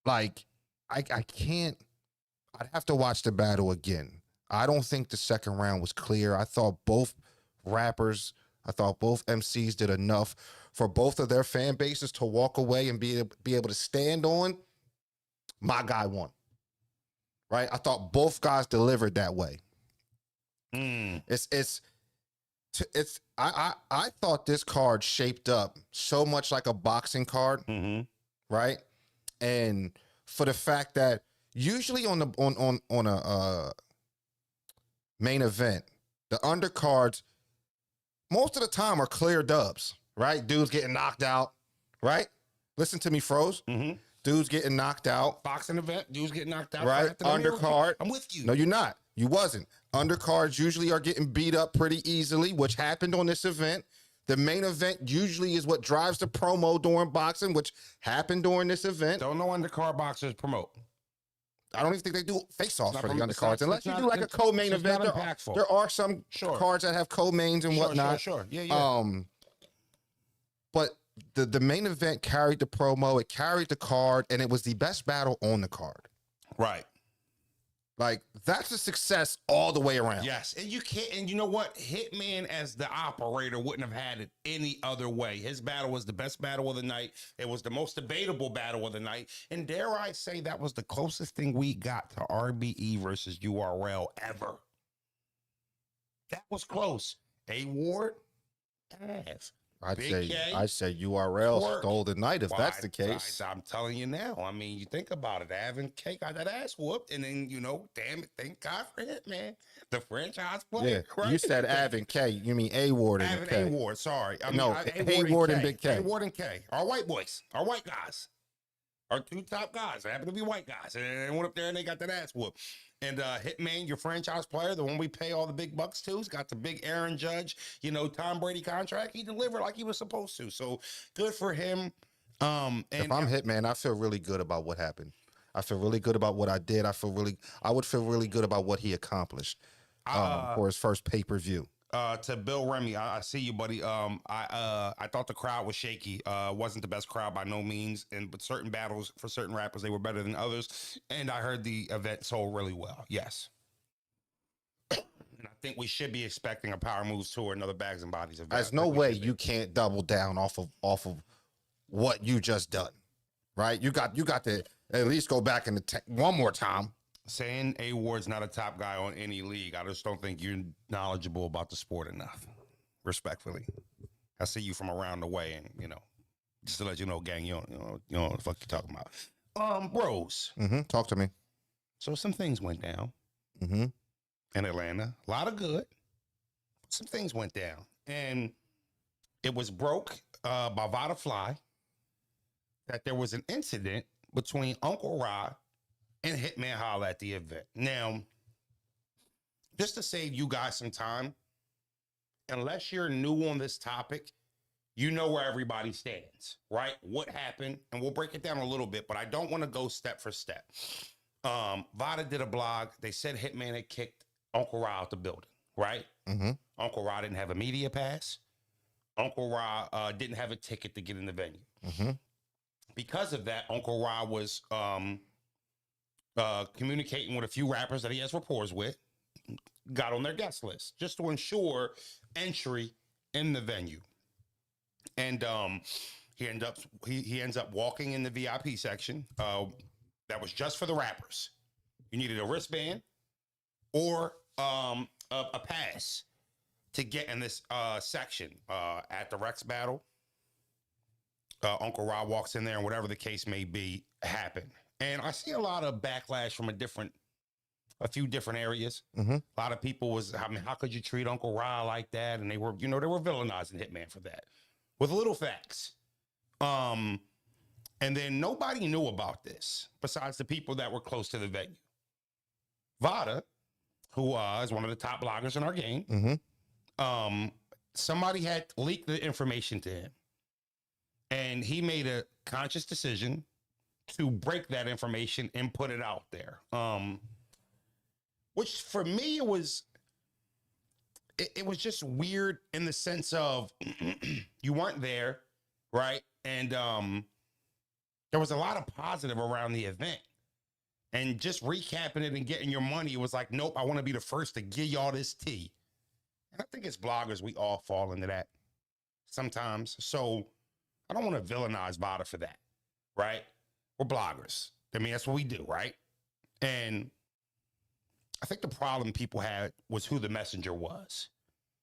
like, I can't. I'd have to watch the battle again. I don't think the second round was clear. I thought both rappers, I thought both MCs did enough for both of their fan bases to walk away and be able to stand on. My guy won. Right? I thought both guys delivered that way. I thought this card shaped up so much like a boxing card, right? And for the fact that usually on a main event, the undercards most of the time are clear dubs, right? Dudes getting knocked out, right? Listen to me, Froze. Dudes getting knocked out. Boxing event, dudes getting knocked out. Right? Undercard. I'm with you. No, you're not. You wasn't. Undercards usually are getting beat up pretty easily, which happened on this event. The main event usually is what drives the promo during boxing, which happened during this event. Don't know undercard boxers promote. I don't even think they do face-offs for the undercards. Unless you do like a co-main event, there are some cards that have co-mains and whatnot. Sure. Yeah. But the main event carried the promo, it carried the card, and it was the best battle on the card. Right. Like, that's a success all the way around. Yes, and you can't, and you know what? Hitman as the operator wouldn't have had it any other way. His battle was the best battle of the night. It was the most debatable battle of the night. And dare I say that was the closest thing we got to RBE versus URL ever. That was close. A Ward, ass. I'd say URL Twork. stole the night if that's the case. I'm telling you now. I mean, you think about it. Avin K got that ass whooped, and then, you know, damn it, thank God for it, man. The franchise player. Yeah, right? you said Avin K. You mean A Ward and K. A Ward, sorry. I mean, no, A Ward and Bigg K. A Ward and K. Our white boys. Our white guys. Our two top guys. They happen to be white guys. And they went up there and they got that ass whooped. And Hitman, your franchise player, the one we pay all the big bucks to, he's got the big Aaron Judge, you know, Tom Brady contract. He delivered like he was supposed to. So good for him. And if I'm Hitman, I feel really good about what happened. I feel really good about what I did. I would feel really good about what he accomplished for his first pay-per-view. To Bill Remy, I see you, buddy. I thought the crowd was shaky. Wasn't the best crowd by no means, but certain battles for certain rappers they were better than others. And I heard the event sold really well. Yes, and I think we should be expecting a Power Moves tour, another Bags and Bodies event. There's no way you can't double down off of what you just done, right? You got to at least go back in the one more time. Saying A Ward's not a top guy on any league, I just don't think you're knowledgeable about the sport enough. Respectfully, I see you from around the way, and you know, just to let you know, gang, you know what the fuck you talking about. Bros. Talk to me. So some things went down in Atlanta. A lot of good. Some things went down, and it was broke by Vada Fly that there was an incident between Uncle Ra and Hitman Holla at the event. Now, just to save you guys some time, unless you're new on this topic, you know where everybody stands, right? What happened, and we'll break it down a little bit, but I don't want to go step for step. Vada did a blog. They said Hitman had kicked Uncle Ra out the building, right? Mm-hmm. Uncle Ra didn't have a media pass. Uncle Ra didn't have a ticket to get in the venue. Mm-hmm. Because of that, Uncle Ra was communicating with a few rappers that he has rapport with, got on their guest list just to ensure entry in the venue. And he ends up walking in the VIP section that was just for the rappers. You needed a wristband or a pass to get in this section at the Rex battle. Uncle Ra walks in there, and whatever the case may be, happened. And I see a lot of backlash from a few different areas. Mm-hmm. A lot of people was, I mean, how could you treat Uncle Ra like that? And they were villainizing Hitman for that with little facts. And then nobody knew about this besides the people that were close to the venue. Vada, who is one of the top bloggers in our game, Mm-hmm. Somebody had leaked the information to him. And he made a conscious decision to break that information and put it out there. Which for me, it was just weird in the sense of you weren't there, right? And there was a lot of positive around the event. And just recapping it and getting your money, it was like, nope, I want to be the first to give y'all this tea. And I think as bloggers, we all fall into that sometimes. So I don't want to villainize Vada for that, right? We're bloggers. I mean, that's what we do, right? And I think the problem people had was who the messenger was.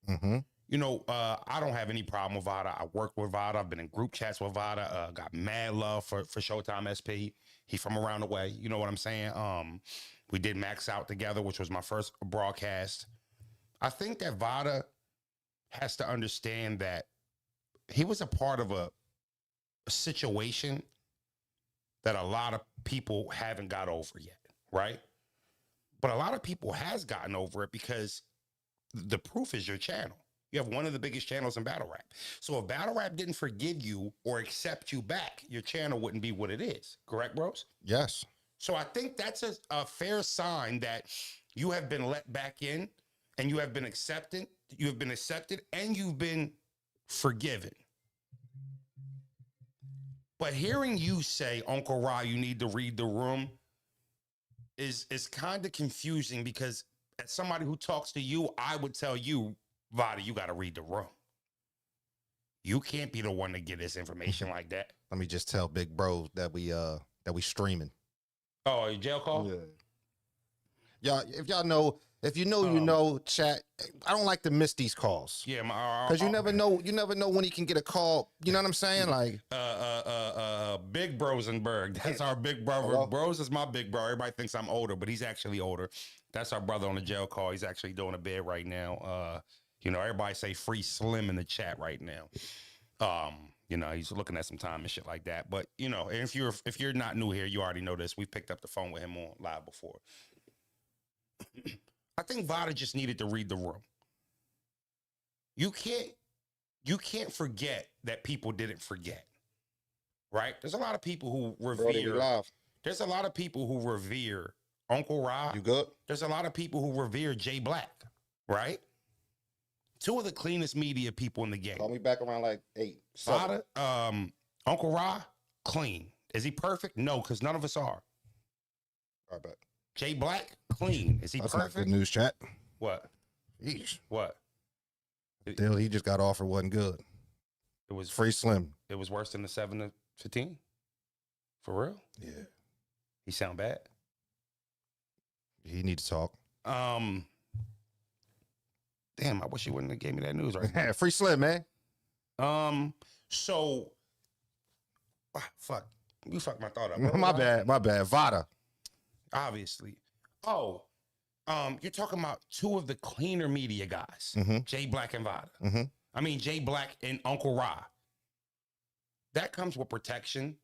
Mm-hmm. You know, I don't have any problem with Vada. I work with Vada. I've been in group chats with Vada. Got mad love for Showtime SP. He from around the way. You know what I'm saying? We did Max Out together, which was my first broadcast. I think that Vada has to understand that he was a part of a situation that a lot of people haven't got over yet, right? But a lot of people has gotten over it because the proof is your channel. You have one of the biggest channels in battle rap. So if battle rap didn't forgive you or accept you back, your channel wouldn't be what it is. Correct, bros? Yes. So I think that's a fair sign that you have been let back in and you have been accepted. You have been accepted and you've been forgiven. But hearing you say, Uncle Ra, you need to read the room is kind of confusing because as somebody who talks to you, I would tell you, Vada, you got to read the room. You can't be the one to get this information like that. Let me just tell Big Bro that we streaming. Oh, a jail call? Yeah. If you know, chat. I don't like to miss these calls. Yeah, because you never know. You never know when he can get a call. You know what I'm saying? Like, Big Frozenberg. That's our big brother. Hello? Bros is my big brother. Everybody thinks I'm older, but he's actually older. That's our brother on the jail call. He's actually doing a bid right now. You know, everybody say free Slim in the chat right now. You know, he's looking at some time and shit like that. But you know, if you're not new here, you already know this. We picked up the phone with him on live before. I think Vada just needed to read the room. You can't forget that people didn't forget, right? There's a lot of people who revere. There's a lot of people who revere Uncle Ra. You good? There's a lot of people who revere Jay Black, right? Two of the cleanest media people in the game. Call me back around like 8. Vada, Uncle Ra, clean. Is he perfect? No, because none of us are. I bet. Jay Black, clean. Is he That's perfect? not good news, chat. What? Yeesh. What? Deal he just got offered wasn't good. It was Free Slim. It was worse than the 7 to 15. For real? Yeah. He sound bad. He need to talk. Damn, I wish you wouldn't have gave me that news right now. Free Slim, man. So fuck. You fucked my thought up. My bad. Vada. Obviously. Oh, you're talking about two of the cleaner media guys, Mm-hmm. Jay Black and Vada. Mm-hmm. I mean, Jay Black and Uncle Ra. That comes with protection.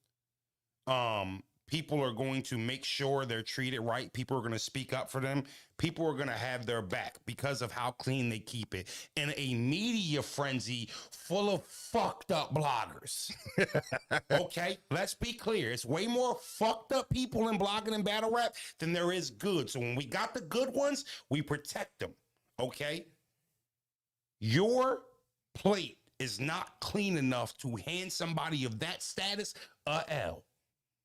People are going to make sure they're treated right. People are going to speak up for them. People are going to have their back because of how clean they keep it. In a media frenzy full of fucked up bloggers. Okay, let's be clear. It's way more fucked up people in blogging and battle rap than there is good. So when we got the good ones, we protect them. Okay? Your plate is not clean enough to hand somebody of that status a L.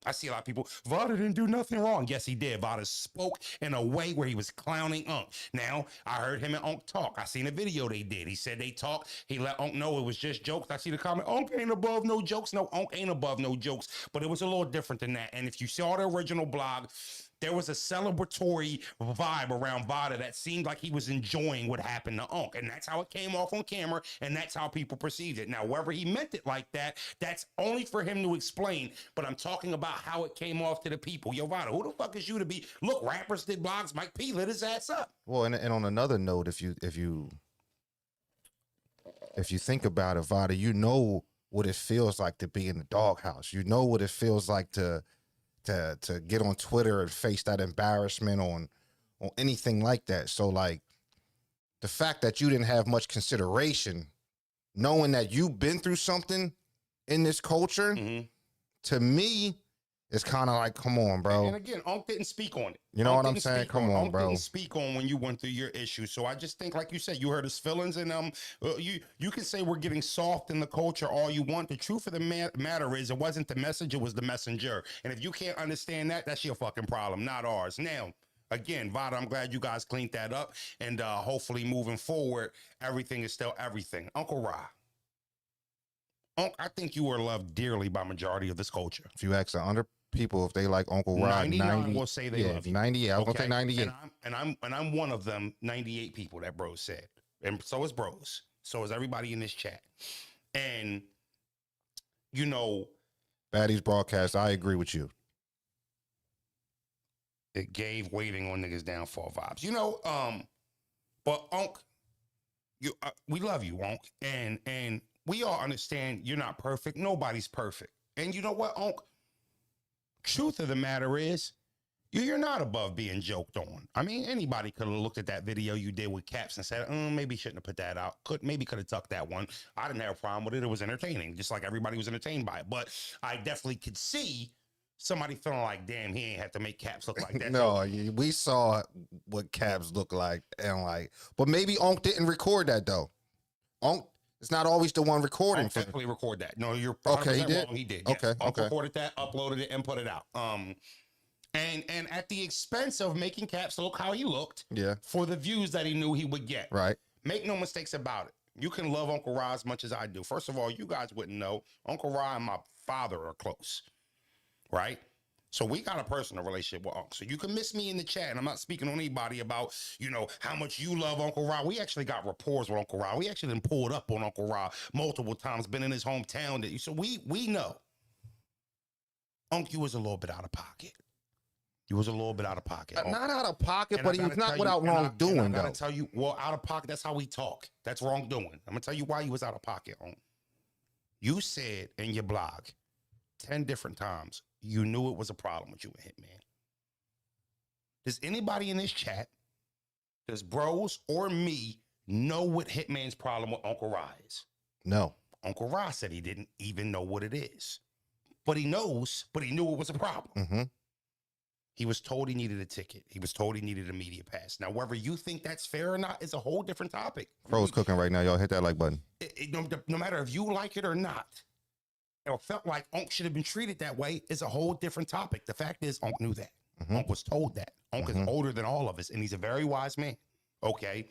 I see a lot of people, Vada didn't do nothing wrong. Yes, he did. Vada spoke in a way where he was clowning Unc. Now, I heard him and Unc talk. I seen a video they did. He said they talked. He let Unc know it was just jokes. I see the comment, Unc ain't above no jokes. No, Unc ain't above no jokes. But it was a little different than that. And if you saw the original blog, there was a celebratory vibe around Vada that seemed like he was enjoying what happened to Unc. And that's how it came off on camera, and that's how people perceived it. Now, whether he meant it like that, that's only for him to explain. But I'm talking about how it came off to the people. Yo, Vada, who the fuck is you to be? Look, rappers did blogs. Mike P lit his ass up. Well, and on another note, if you think about it, Vada, you know what it feels like to be in the doghouse. You know what it feels like to get on Twitter and face that embarrassment on anything like that. So like the fact that you didn't have much consideration, knowing that you've been through something in this culture, to me, it's kind of like, come on, bro. And again, Unc didn't speak on it. You know what I'm saying? Come on, bro. Didn't speak on when you went through your issues. So I just think, like you said, you hurt his feelings, and you can say we're getting soft in the culture all you want. The truth of the matter is, it wasn't the message, it was the messenger. And if you can't understand that, that's your fucking problem, not ours. Now, again, Vada, I'm glad you guys cleaned that up, and hopefully moving forward, everything is still everything. Uncle Ra. Unc, I think you are loved dearly by majority of this culture. If you ask 100 people if they like Uncle Ra, 90 will say they love you. 98. I was gonna say 98. And I'm one of them 98 people that bros said. And so is bros. So is everybody in this chat. And you know, Baddies broadcast, I agree with you. It gave waiting on niggas downfall vibes. You know, but Unc, we love you, Unc. And we all understand you're not perfect. Nobody's perfect. And you know what, Unc? Truth of the matter is, you're not above being joked on. I mean, anybody could have looked at that video you did with Caps and said, maybe you shouldn't have put that out. Maybe could have tucked that one. I didn't have a problem with it. It was entertaining, just like everybody was entertained by it. But I definitely could see somebody feeling like, damn, he ain't have to make Caps look like that. No, we saw what Caps look like, and like, but maybe Unc didn't record that though. Unc, it's not always the one recording. I'll definitely record that. No, you're okay. He did. Wrong. He did. Okay. Yes. Okay. Recorded that, uploaded it, and put it out. And at the expense of making Caps look how he looked. Yeah. For the views that he knew he would get. Right. Make no mistakes about it. You can love Uncle Ra as much as I do. First of all, you guys wouldn't know Uncle Ra and my father are close. Right. So we got a personal relationship with Unc. So you can miss me in the chat, and I'm not speaking on anybody about, you know, how much you love Uncle Ra. We actually got rapport with Uncle Ra. We actually done pulled up on Uncle Ra multiple times, been in his hometown. So we know. Unc, you was a little bit out of pocket. You was a little bit out of pocket. Not out of pocket, but he was not without wrongdoing, though. I gotta tell you, well, out of pocket, that's how we talk. That's wrongdoing. I'm gonna tell you why you was out of pocket, Unc. You said in your blog 10 different times you knew it was a problem with you and Hitman. Does anybody in this chat, does bros or me, know what Hitman's problem with Uncle Ra is? No. Uncle Ra said he didn't even know what it is. But he knows, but he knew it was a problem. Mm-hmm. He was told he needed a ticket. He was told he needed a media pass. Now, whether you think that's fair or not is a whole different topic. Fro's cooking right now. Y'all hit that like button. No matter if you like it or not, or felt like Unc should have been treated that way is a whole different topic. The fact is, Unc knew that. Mm-hmm. Unc was told that. Unc is older than all of us, and he's a very wise man. Okay?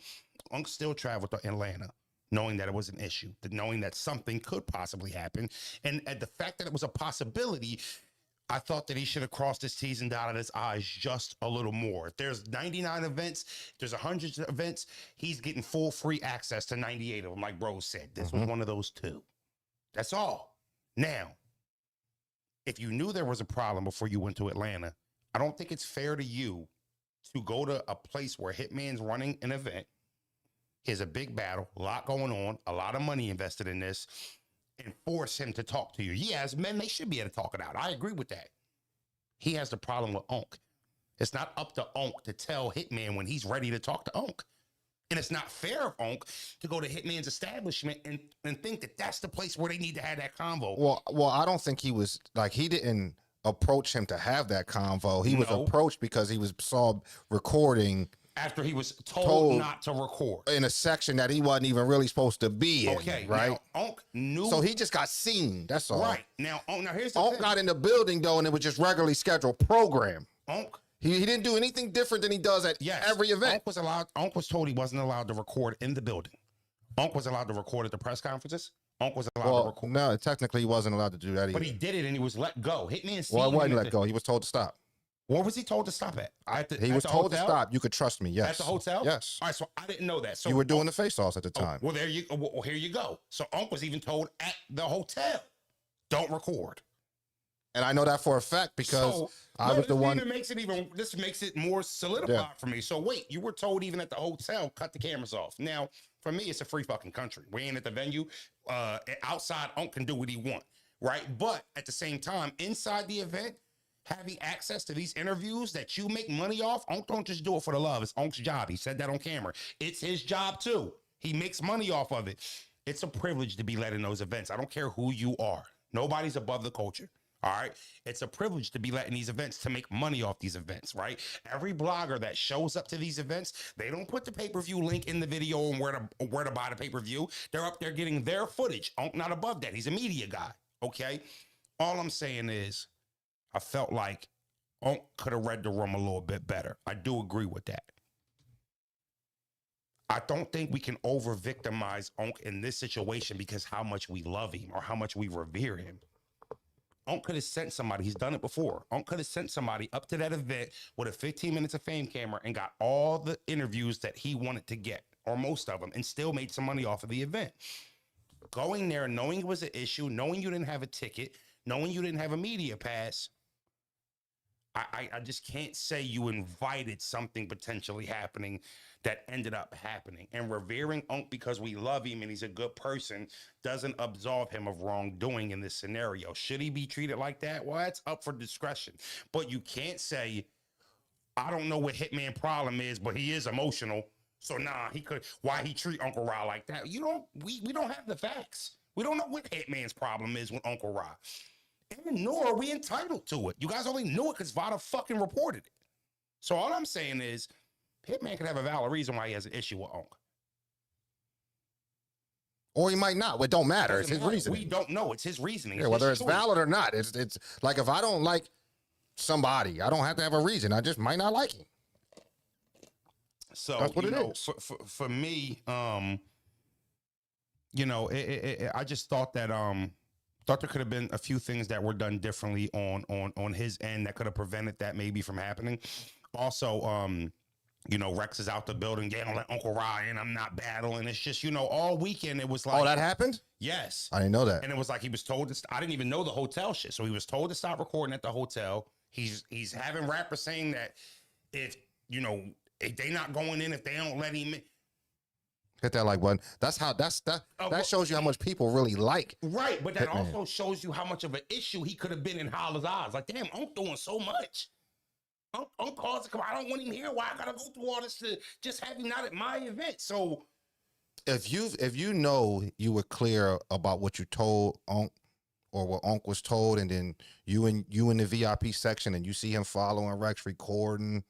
Unc still traveled to Atlanta, knowing that it was an issue, knowing that something could possibly happen. And the fact that it was a possibility, I thought that he should have crossed his T's and dotted his I's just a little more. If there's 99 events, there's 100 events, he's getting full free access to 98 of them, like bro said. This was one of those two. That's all. Now, if you knew there was a problem before you went to Atlanta, I don't think it's fair to you to go to a place where Hitman's running an event. Here's a big battle, a lot going on, a lot of money invested in this, and force him to talk to you. Yeah, as men, they should be able to talk it out. I agree with that. He has the problem with Unc. It's not up to Unc to tell Hitman when he's ready to talk to Unc. And it's not fair of Unc to go to Hitman's establishment and think that that's the place where they need to have that convo. Well, I don't think he was like, he didn't approach him to have that convo. He was approached because he saw recording after he was told not to record in a section that he wasn't even really supposed to be in. Okay, right? Now, Unc knew. So he just got seen. That's all. Right now, here's the Unc thing. got in the building though, and it was just regularly scheduled program. Unc. He didn't do anything different than he does at every event. Unc was told he wasn't allowed to record in the building. Unc was allowed to record at the press conferences. Unc was allowed to record. No, technically he wasn't allowed to do that either. But he did it and he was let go. Hitman seen Well, he wasn't him let go. He was told to stop. Where was he told to stop at? He was told to stop. You could trust me. Yes. At the hotel? Yes. All right, so I didn't know that. So you were doing the face-offs at the time. Well, here you go. So Unc was even told at the hotel, don't record. And I know that for a fact because I was the one. This makes it more solidified for me. So wait, you were told even at the hotel, cut the cameras off. Now, for me, it's a free fucking country. We ain't at the venue. Outside, Unc can do what he want, right? But at the same time, inside the event, having access to these interviews that you make money off, Unc don't just do it for the love. It's Unc's job. He said that on camera. It's his job too. He makes money off of it. It's a privilege to be let in those events. I don't care who you are. Nobody's above the culture. All right. It's a privilege to be let in these events, to make money off these events, right? Every blogger that shows up to these events, they don't put the pay-per-view link in the video and where to buy the pay-per-view. They're up there getting their footage. Unc not above that. He's a media guy. Okay. All I'm saying is I felt like Unc could have read the room a little bit better. I do agree with that. I don't think we can over-victimize Unc in this situation because how much we love him or how much we revere him. Unc could have sent somebody. He's done it before. Unc could have sent somebody up to that event with a 15 minutes of fame camera and got all the interviews that he wanted to get, or most of them, and still made some money off of the event. Going there, knowing it was an issue, knowing you didn't have a ticket, knowing you didn't have a media pass, I just can't say you invited something potentially happening that ended up happening. And revering Unc because we love him and he's a good person doesn't absolve him of wrongdoing in this scenario. Should he be treated like that? Well, that's up for discretion. But you can't say, I don't know what Hitman problem is, but he is emotional. So why he treat Uncle Ra like that? We don't have the facts. We don't know what Hitman's problem is with Uncle Ra. And nor are we entitled to it. You guys only knew it because Vada fucking reported it. So all I'm saying is, Hitman could have a valid reason why he has an issue with Unc. Or he might not. It don't matter. It's his reasoning. We don't know. It's his reasoning. Yeah, whether it's valid or not. It's like if I don't like somebody, I don't have to have a reason. I just might not like him. So that's what it is. For me, I just thought that thought there could have been a few things that were done differently on his end that could have prevented that maybe from happening. Also, Rex is out the building, yeah, don't let Uncle Ra in, I'm not battling. It's just, all weekend it was like, oh, that happened? Yes. I didn't know that. And it was like he was told to, I didn't even know the hotel shit. So he was told to stop recording at the hotel. He's having rappers saying that if they not going in, if they don't let him in. Hit that like button. That shows you how much people really like. Right, but that also shows you how much of an issue he could have been in Holla's eyes. Like, damn, Unc doing so much. Unc calls to come. I don't want him here. Why I gotta go through all this to just have him not at my event? So, if you know you were clear about what you told Unc or what Unc was told, and then you in the VIP section and you see him following Rex recording,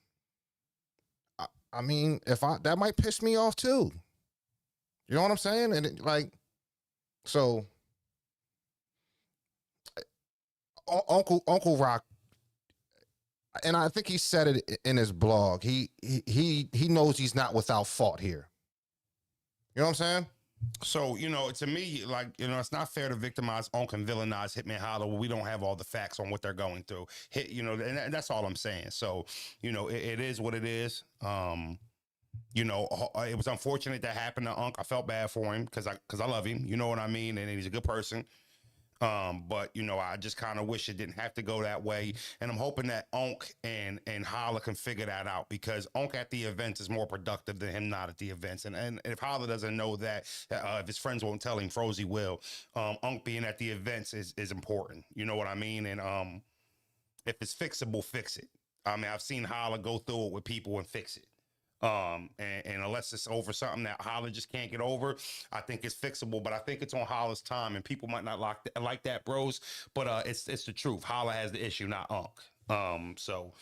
I mean, that might piss me off too. You know what I'm saying? And Uncle Rock, and I think he said it in his blog. He knows he's not without fault here. You know what I'm saying? So, to me, it's not fair to victimize Unc and villainize Hitman Holla when we don't have all the facts on what they're going through. And that's all I'm saying. So, it is what it is. It was unfortunate that happened to Unc. I felt bad for him because I love him. You know what I mean? And he's a good person. But I just kind of wish it didn't have to go that way. And I'm hoping that Unc and Holla can figure that out, because Unc at the events is more productive than him not at the events. And if Holla doesn't know that, if his friends won't tell him, Frozy will. Unc being at the events is important. You know what I mean? And If it's fixable, fix it. I mean, I've seen Holla go through it with people and fix it. And unless it's over something that Holla just can't get over, I think it's fixable. But I think it's on Holla's time, and people might not like that, bros. But it's the truth. Holla has the issue, not Unc. So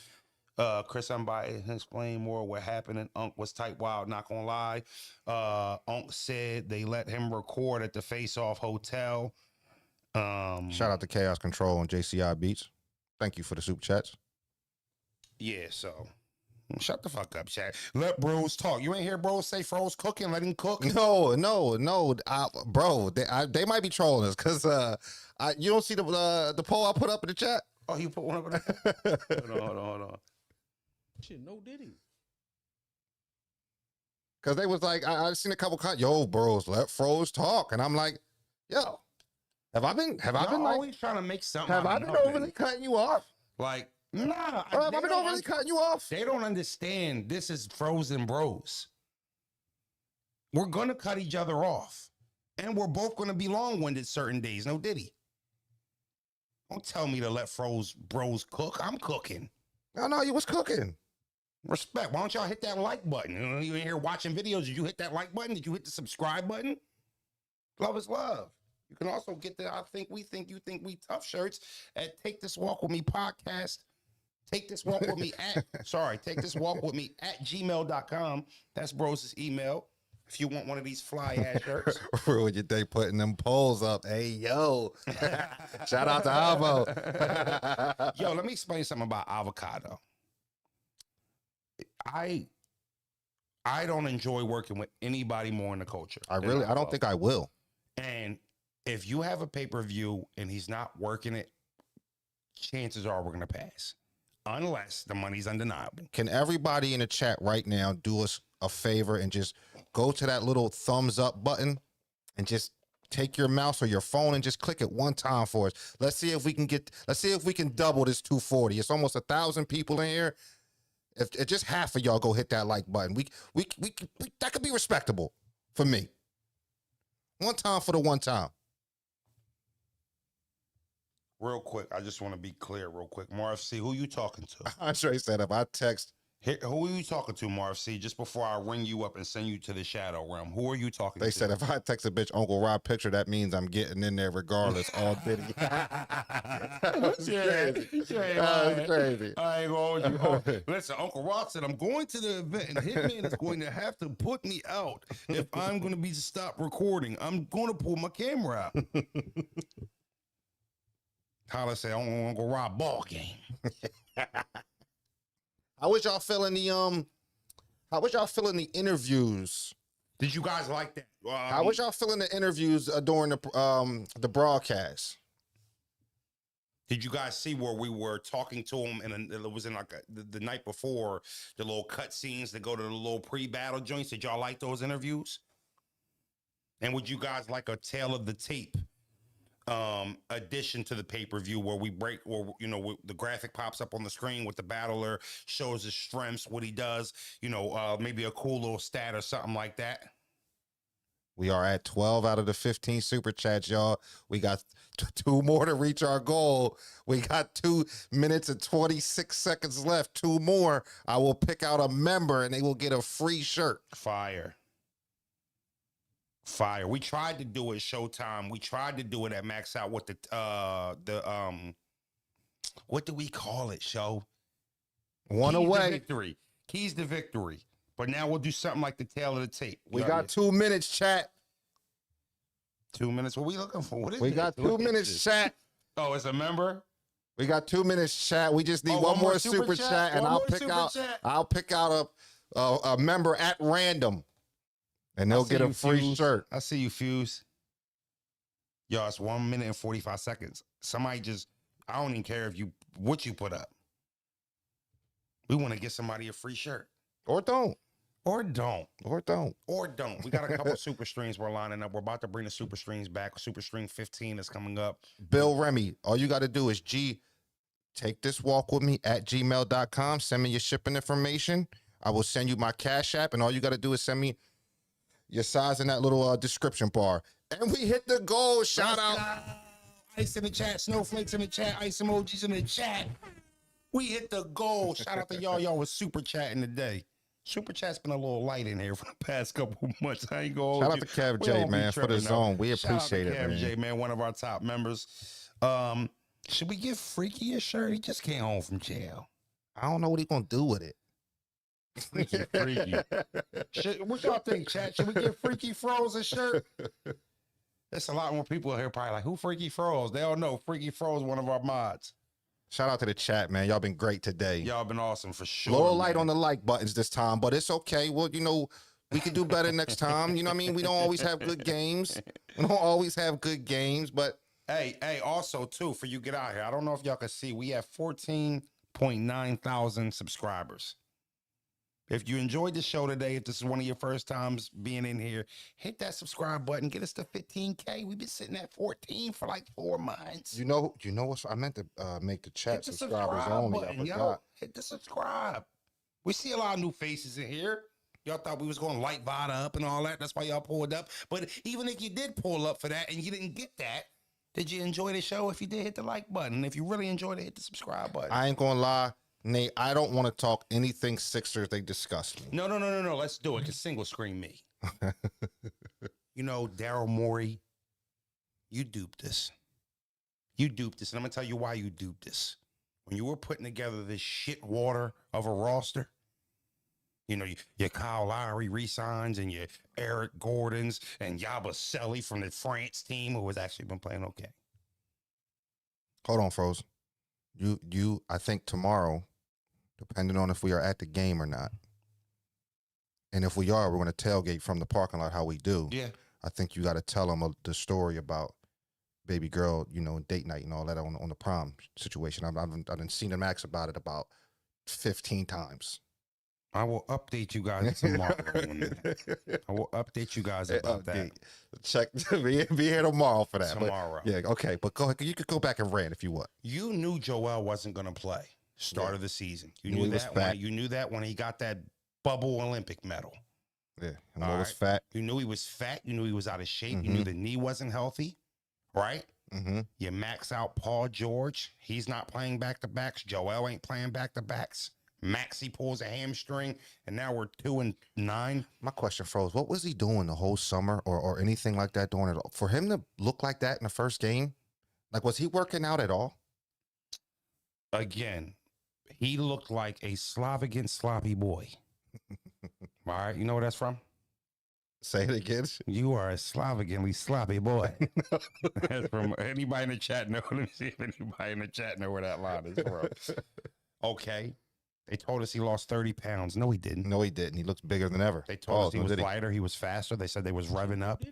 Chris Unbiased explain more what happened, and Unc was tight wild, not gonna lie. Unc said they let him record at the Face Off Hotel. Shout out to Chaos Control and JCI Beats. Thank you for the super chats. Yeah, so shut the fuck up, chat. Let bros talk. You ain't hear bros say Froze cooking, let him cook. No, bro. They might be trolling us because you don't see the poll I put up in the chat. Oh, you put one up in there? Hold on. Shit, no diddy. Because they was like, I seen a couple yo, bros, let Froze talk, and I'm like, yo, have I been always trying to make something? Have I been overly cutting you off? Like, nah, have I been overly cutting you off? They don't understand. This is Frozen Bros. We're gonna cut each other off, and we're both gonna be long-winded certain days. No diddy. Don't tell me to let Froze Bros cook. I'm cooking. No, you was cooking. Respect. Why don't y'all hit that like button? You in here watching videos. Did you hit that like button? Did you hit the subscribe button? Love is love. You can also get the you think we tough shirts at Take This Walk With Me podcast. Take this walk with me take this walk with me at gmail.com. That's Bros' email. If you want one of these fly ass shirts. Ruin your day putting them polls up. Hey, yo. Shout out to Avo. Yo, let me explain something about avocado. I don't enjoy working with anybody more in the culture. I don't think I will. And if you have a pay-per-view and he's not working it, chances are we're going to pass. Unless the money's undeniable. Can everybody in the chat right now do us a favor and just go to that little thumbs up button and just take your mouse or your phone and just click it one time for us. Let's see if we can double this 240. It's almost 1,000 people in here. If just half of y'all go hit that like button, we that could be respectable for me. One time for the one time. Real quick, I just want to be clear real quick. Marv C, who you talking to? Andre said if I text. Who are you talking to, Marv C? Just before I ring you up and send you to the shadow realm, who are you talking to? They said if I text a bitch Uncle Rob picture, that means I'm getting in there regardless. All diddy. That's crazy. I ain't going to. Listen, Uncle Rob said I'm going to the event, and Hitman is going to have to put me out if I'm going to be stopped recording. I'm going to pull my camera out. Holla said, Uncle Rob ball game. How was y'all feeling the interviews? Did you guys like that? How was y'all feeling the interviews during the broadcast? Did you guys see where we were talking to him, and it was in like the night before, the little cut scenes that go to the little pre-battle joints? Did y'all like those interviews? And would you guys like a tail of the tape addition to the pay-per-view where we break, or the graphic pops up on the screen with the battler, shows his strengths, what he does, maybe a cool little stat or something like that? We are at 12 out of the 15 super chats, y'all. We got two more to reach our goal. We got 2 minutes and 26 seconds left. 2 more. I will pick out a member and they will get a free shirt. Fire. We tried to do it Showtime. We tried to do it at Max Out with the what do we call it, show? One Keys away. To victory. Keys to victory. But now we'll do something like the tail of the tape. We got 2 minutes, chat. 2 minutes. What are we looking for? What is we got 2 minutes, chat. Oh, it's a member? We got 2 minutes, chat. We just need one more super chat, and I'll pick out a member at random. And they'll get a free shirt. I see you, Fuse. Yo, it's 1 minute and 45 seconds. Somebody I don't even care what you put up. We want to get somebody a free shirt. Or don't. Or don't. Or don't. Or don't. We got a couple of super streams we're lining up. We're about to bring the super streams back. Super stream 15 is coming up. Bill Remy, all you got to do is take this walk with me at gmail.com. Send me your shipping information. I will send you my Cash App, and all you got to do is send me your size in that little description bar. And we hit the goal. Shout out. Ice in the chat. Snowflakes in the chat. Ice emojis in the chat. We hit the goal. Shout out to y'all. Y'all was super chatting today. Super chat's been a little light in here for the past couple of months. I ain't gonna Shout hold out you. to Kev We J, don't be man, for the tripping, though. zone. We Shout out to appreciate it, Kev man. J, man, one of our top members. Should we give Freaky a shirt? He just came home from jail. I don't know what he gonna do with it. Freaky. What y'all think, chat? Should we give Freaky Froze a shirt? There's a lot more people here probably like, who Freaky Froze? They all know Freaky Froze, one of our mods. Shout out to the chat, man. Y'all been great today. Y'all been awesome for sure. Lower light on the like buttons this time, but it's okay. Well, you know, we can do better next time. You know what I mean? We don't always have good games. We don't always have good games, but hey, also too, for you get out here, I don't know if y'all can see, we have 14.9 thousand subscribers. If you enjoyed the show today, if this is one of your first times being in here, hit that subscribe button. Get us to 15K. We've been sitting at 14 for like 4 months. you know what? I meant to make the chat Hit the subscribers subscribe only. button, I yo. forgot. Hit the subscribe. We see a lot of new faces in here. Y'all thought we was going to light Vada up and all that. That's why y'all pulled up. But even if you did pull up for that and you didn't get that, did you enjoy the show? If you did, hit the like button. If you really enjoyed it, hit the subscribe button. I ain't gonna lie, Nate. I don't want to talk anything Sixers. They disgust me. No. Let's do it. Because single screen me. You know, Daryl Morey, you duped us. You duped us. And I'm going to tell you why you duped us. When you were putting together this shit water of a roster, you know, your Kyle Lowry re-signs and your Eric Gordons and Yabusele from the France team who has actually been playing okay. Hold on, Froze. I think tomorrow, depending on if we are at the game or not, and if we are, we're going to tailgate from the parking lot how we do. Yeah. I think you got to tell them the story about baby girl, you know, date night and all that on the prom situation. I've done seen them ask about it about 15 times. I will update you guys tomorrow. I will update you guys about that. Check, be here tomorrow for that. Tomorrow. But, yeah, okay. But go ahead. You could go back and rant if you want. You knew Joel wasn't going to play start of the season. You Knew knew he was that. fat. You knew that when he got that bubble Olympic medal. Yeah, I know All it was right. fat. You knew he was fat. You knew he was out of shape. You knew the knee wasn't healthy, right? Mm-hmm. You max out Paul George. He's not playing back-to-backs. Joel ain't playing back-to-backs. Maxey pulls a hamstring, and now we're 2-9. My question, Froze, what was he doing the whole summer or anything like that during it? For him to look like that in the first game, like, was he working out at all? Again, he looked like a Slavican sloppy boy. All right, you know where that's from? Say it again. You are a Slavicanly sloppy boy. That's from anybody in the chat know. Let me see if anybody in the chat know where that line is from. Okay. They told us he lost 30 pounds. No, he didn't. No, he didn't. He looks bigger than ever. They told us he no, was did he? lighter. He was faster. They said they was revving up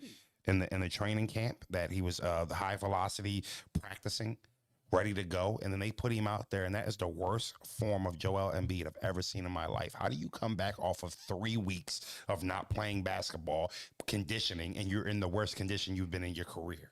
in the training camp, that he was the high velocity practicing, ready to go. And then they put him out there, and that is the worst form of Joel Embiid I've ever seen in my life. How do you come back off of 3 weeks of not playing basketball, conditioning, and you're in the worst condition you've been in your career?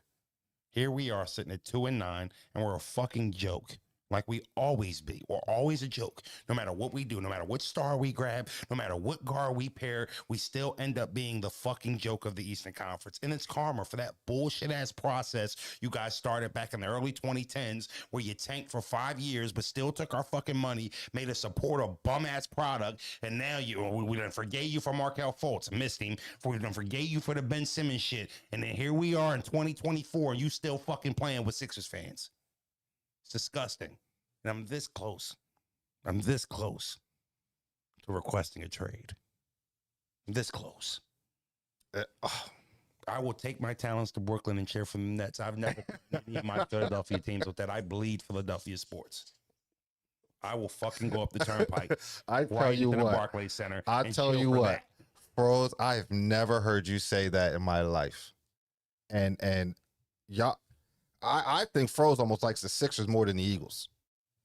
Here we are sitting at 2-9, and we're a fucking joke. Like we always be. We're always a joke. No matter what we do, no matter what star we grab, no matter what guard we pair, we still end up being the fucking joke of the Eastern Conference. And it's karma for that bullshit ass process you guys started back in the early 2010s, where you tanked for 5 years but still took our fucking money, made us support a bum ass product, and now we done forgave you for Markelle Fultz, missed him. We done forgave you for the Ben Simmons shit, and then here we are in 2024, and you still fucking playing with Sixers fans. It's disgusting. And I'm this close. I'm this close to requesting a trade. I'm this close. I will take my talents to Brooklyn and cheer for the Nets. I've never played any of my Philadelphia teams with that. I bleed Philadelphia sports. I will fucking go up the turnpike. I tell you into the what. Barclays Center. I and tell chill you for what, that. Froze, I've never heard you say that in my life. And y'all, I think Froze almost likes the Sixers more than the Eagles.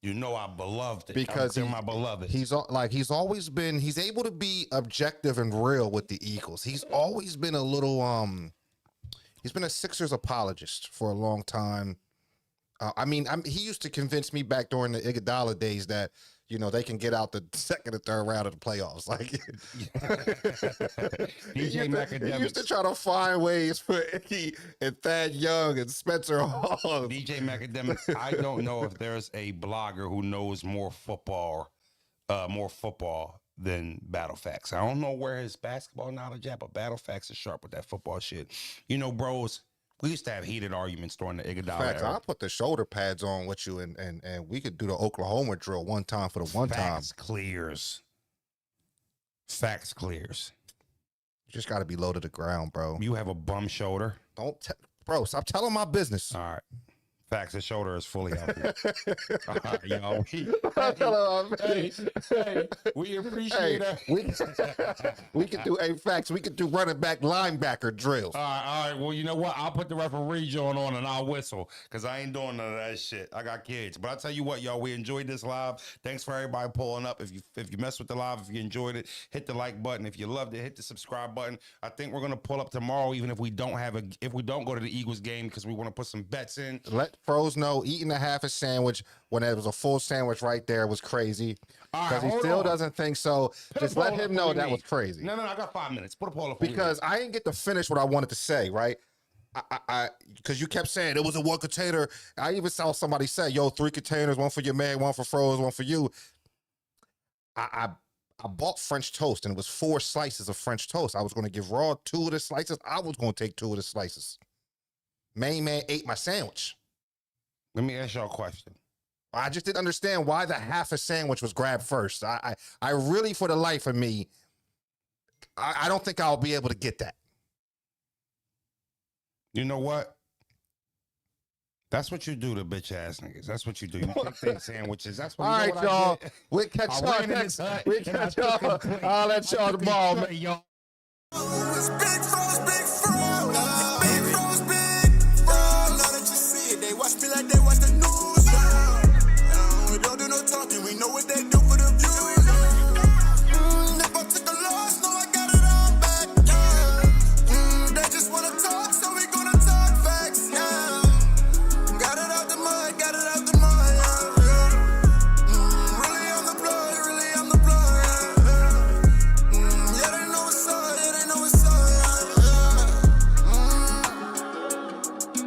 You know I beloved it. Because they're my beloved. He's always been, he's able to be objective and real with the Eagles. He's always been a little he's been a Sixers apologist for a long time. He used to convince me back during the Iguodala days that you know, they can get out the second or third round of the playoffs. Like DJ Macademics. He used to try to find ways for Icky and Thad Young and Spencer Hall. DJ Macademics. I don't know if there's a blogger who knows more football than Battle Facts. I don't know where his basketball knowledge at, but Battle Facts is sharp with that football shit. You know, bros, we used to have heated arguments during the Iguodala Facts, era. I'll put the shoulder pads on with you, and we could do the Oklahoma drill one time for the one time. Facts clears. Facts clears. You just got to be low to the ground, bro. You have a bum shoulder. Bro, stop telling my business. All right. Facts, his shoulder is fully healthy. All right, y'all. We appreciate that. We can do facts. We can do running back linebacker drills. All right. Well, you know what? I'll put the referee joint on and I'll whistle because I ain't doing none of that shit. I got kids. But I'll tell you what, y'all, we enjoyed this live. Thanks for everybody pulling up. If you mess with the live, if you enjoyed it, hit the like button. If you loved it, hit the subscribe button. I think we're gonna pull up tomorrow, even if we don't go to the Eagles game because we want to put some bets in. Let Froze know eating a half a sandwich when it was a full sandwich right there was crazy. Because he still doesn't think so. Just let him know that was crazy. No, I got 5 minutes. Put a poll up. Because I didn't get to finish what I wanted to say, right? Because you kept saying it was a one container. I even saw somebody say, yo, 3 containers, one for your man, one for Froze, one for you. I bought French toast, and it was 4 slices of French toast. I was going to give Raw 2 of the slices. I was going to take 2 of the slices. Main man ate my sandwich. Let me ask y'all a question. I just didn't understand why the half a sandwich was grabbed first. I really, for the life of me, I don't think I'll be able to get that. You know what? That's what you do to bitch ass niggas. That's what you do. You take their sandwiches. That's what. All right, y'all. We'll catch y'all next. We'll catch y'all. I'll let y'all tomorrow. Big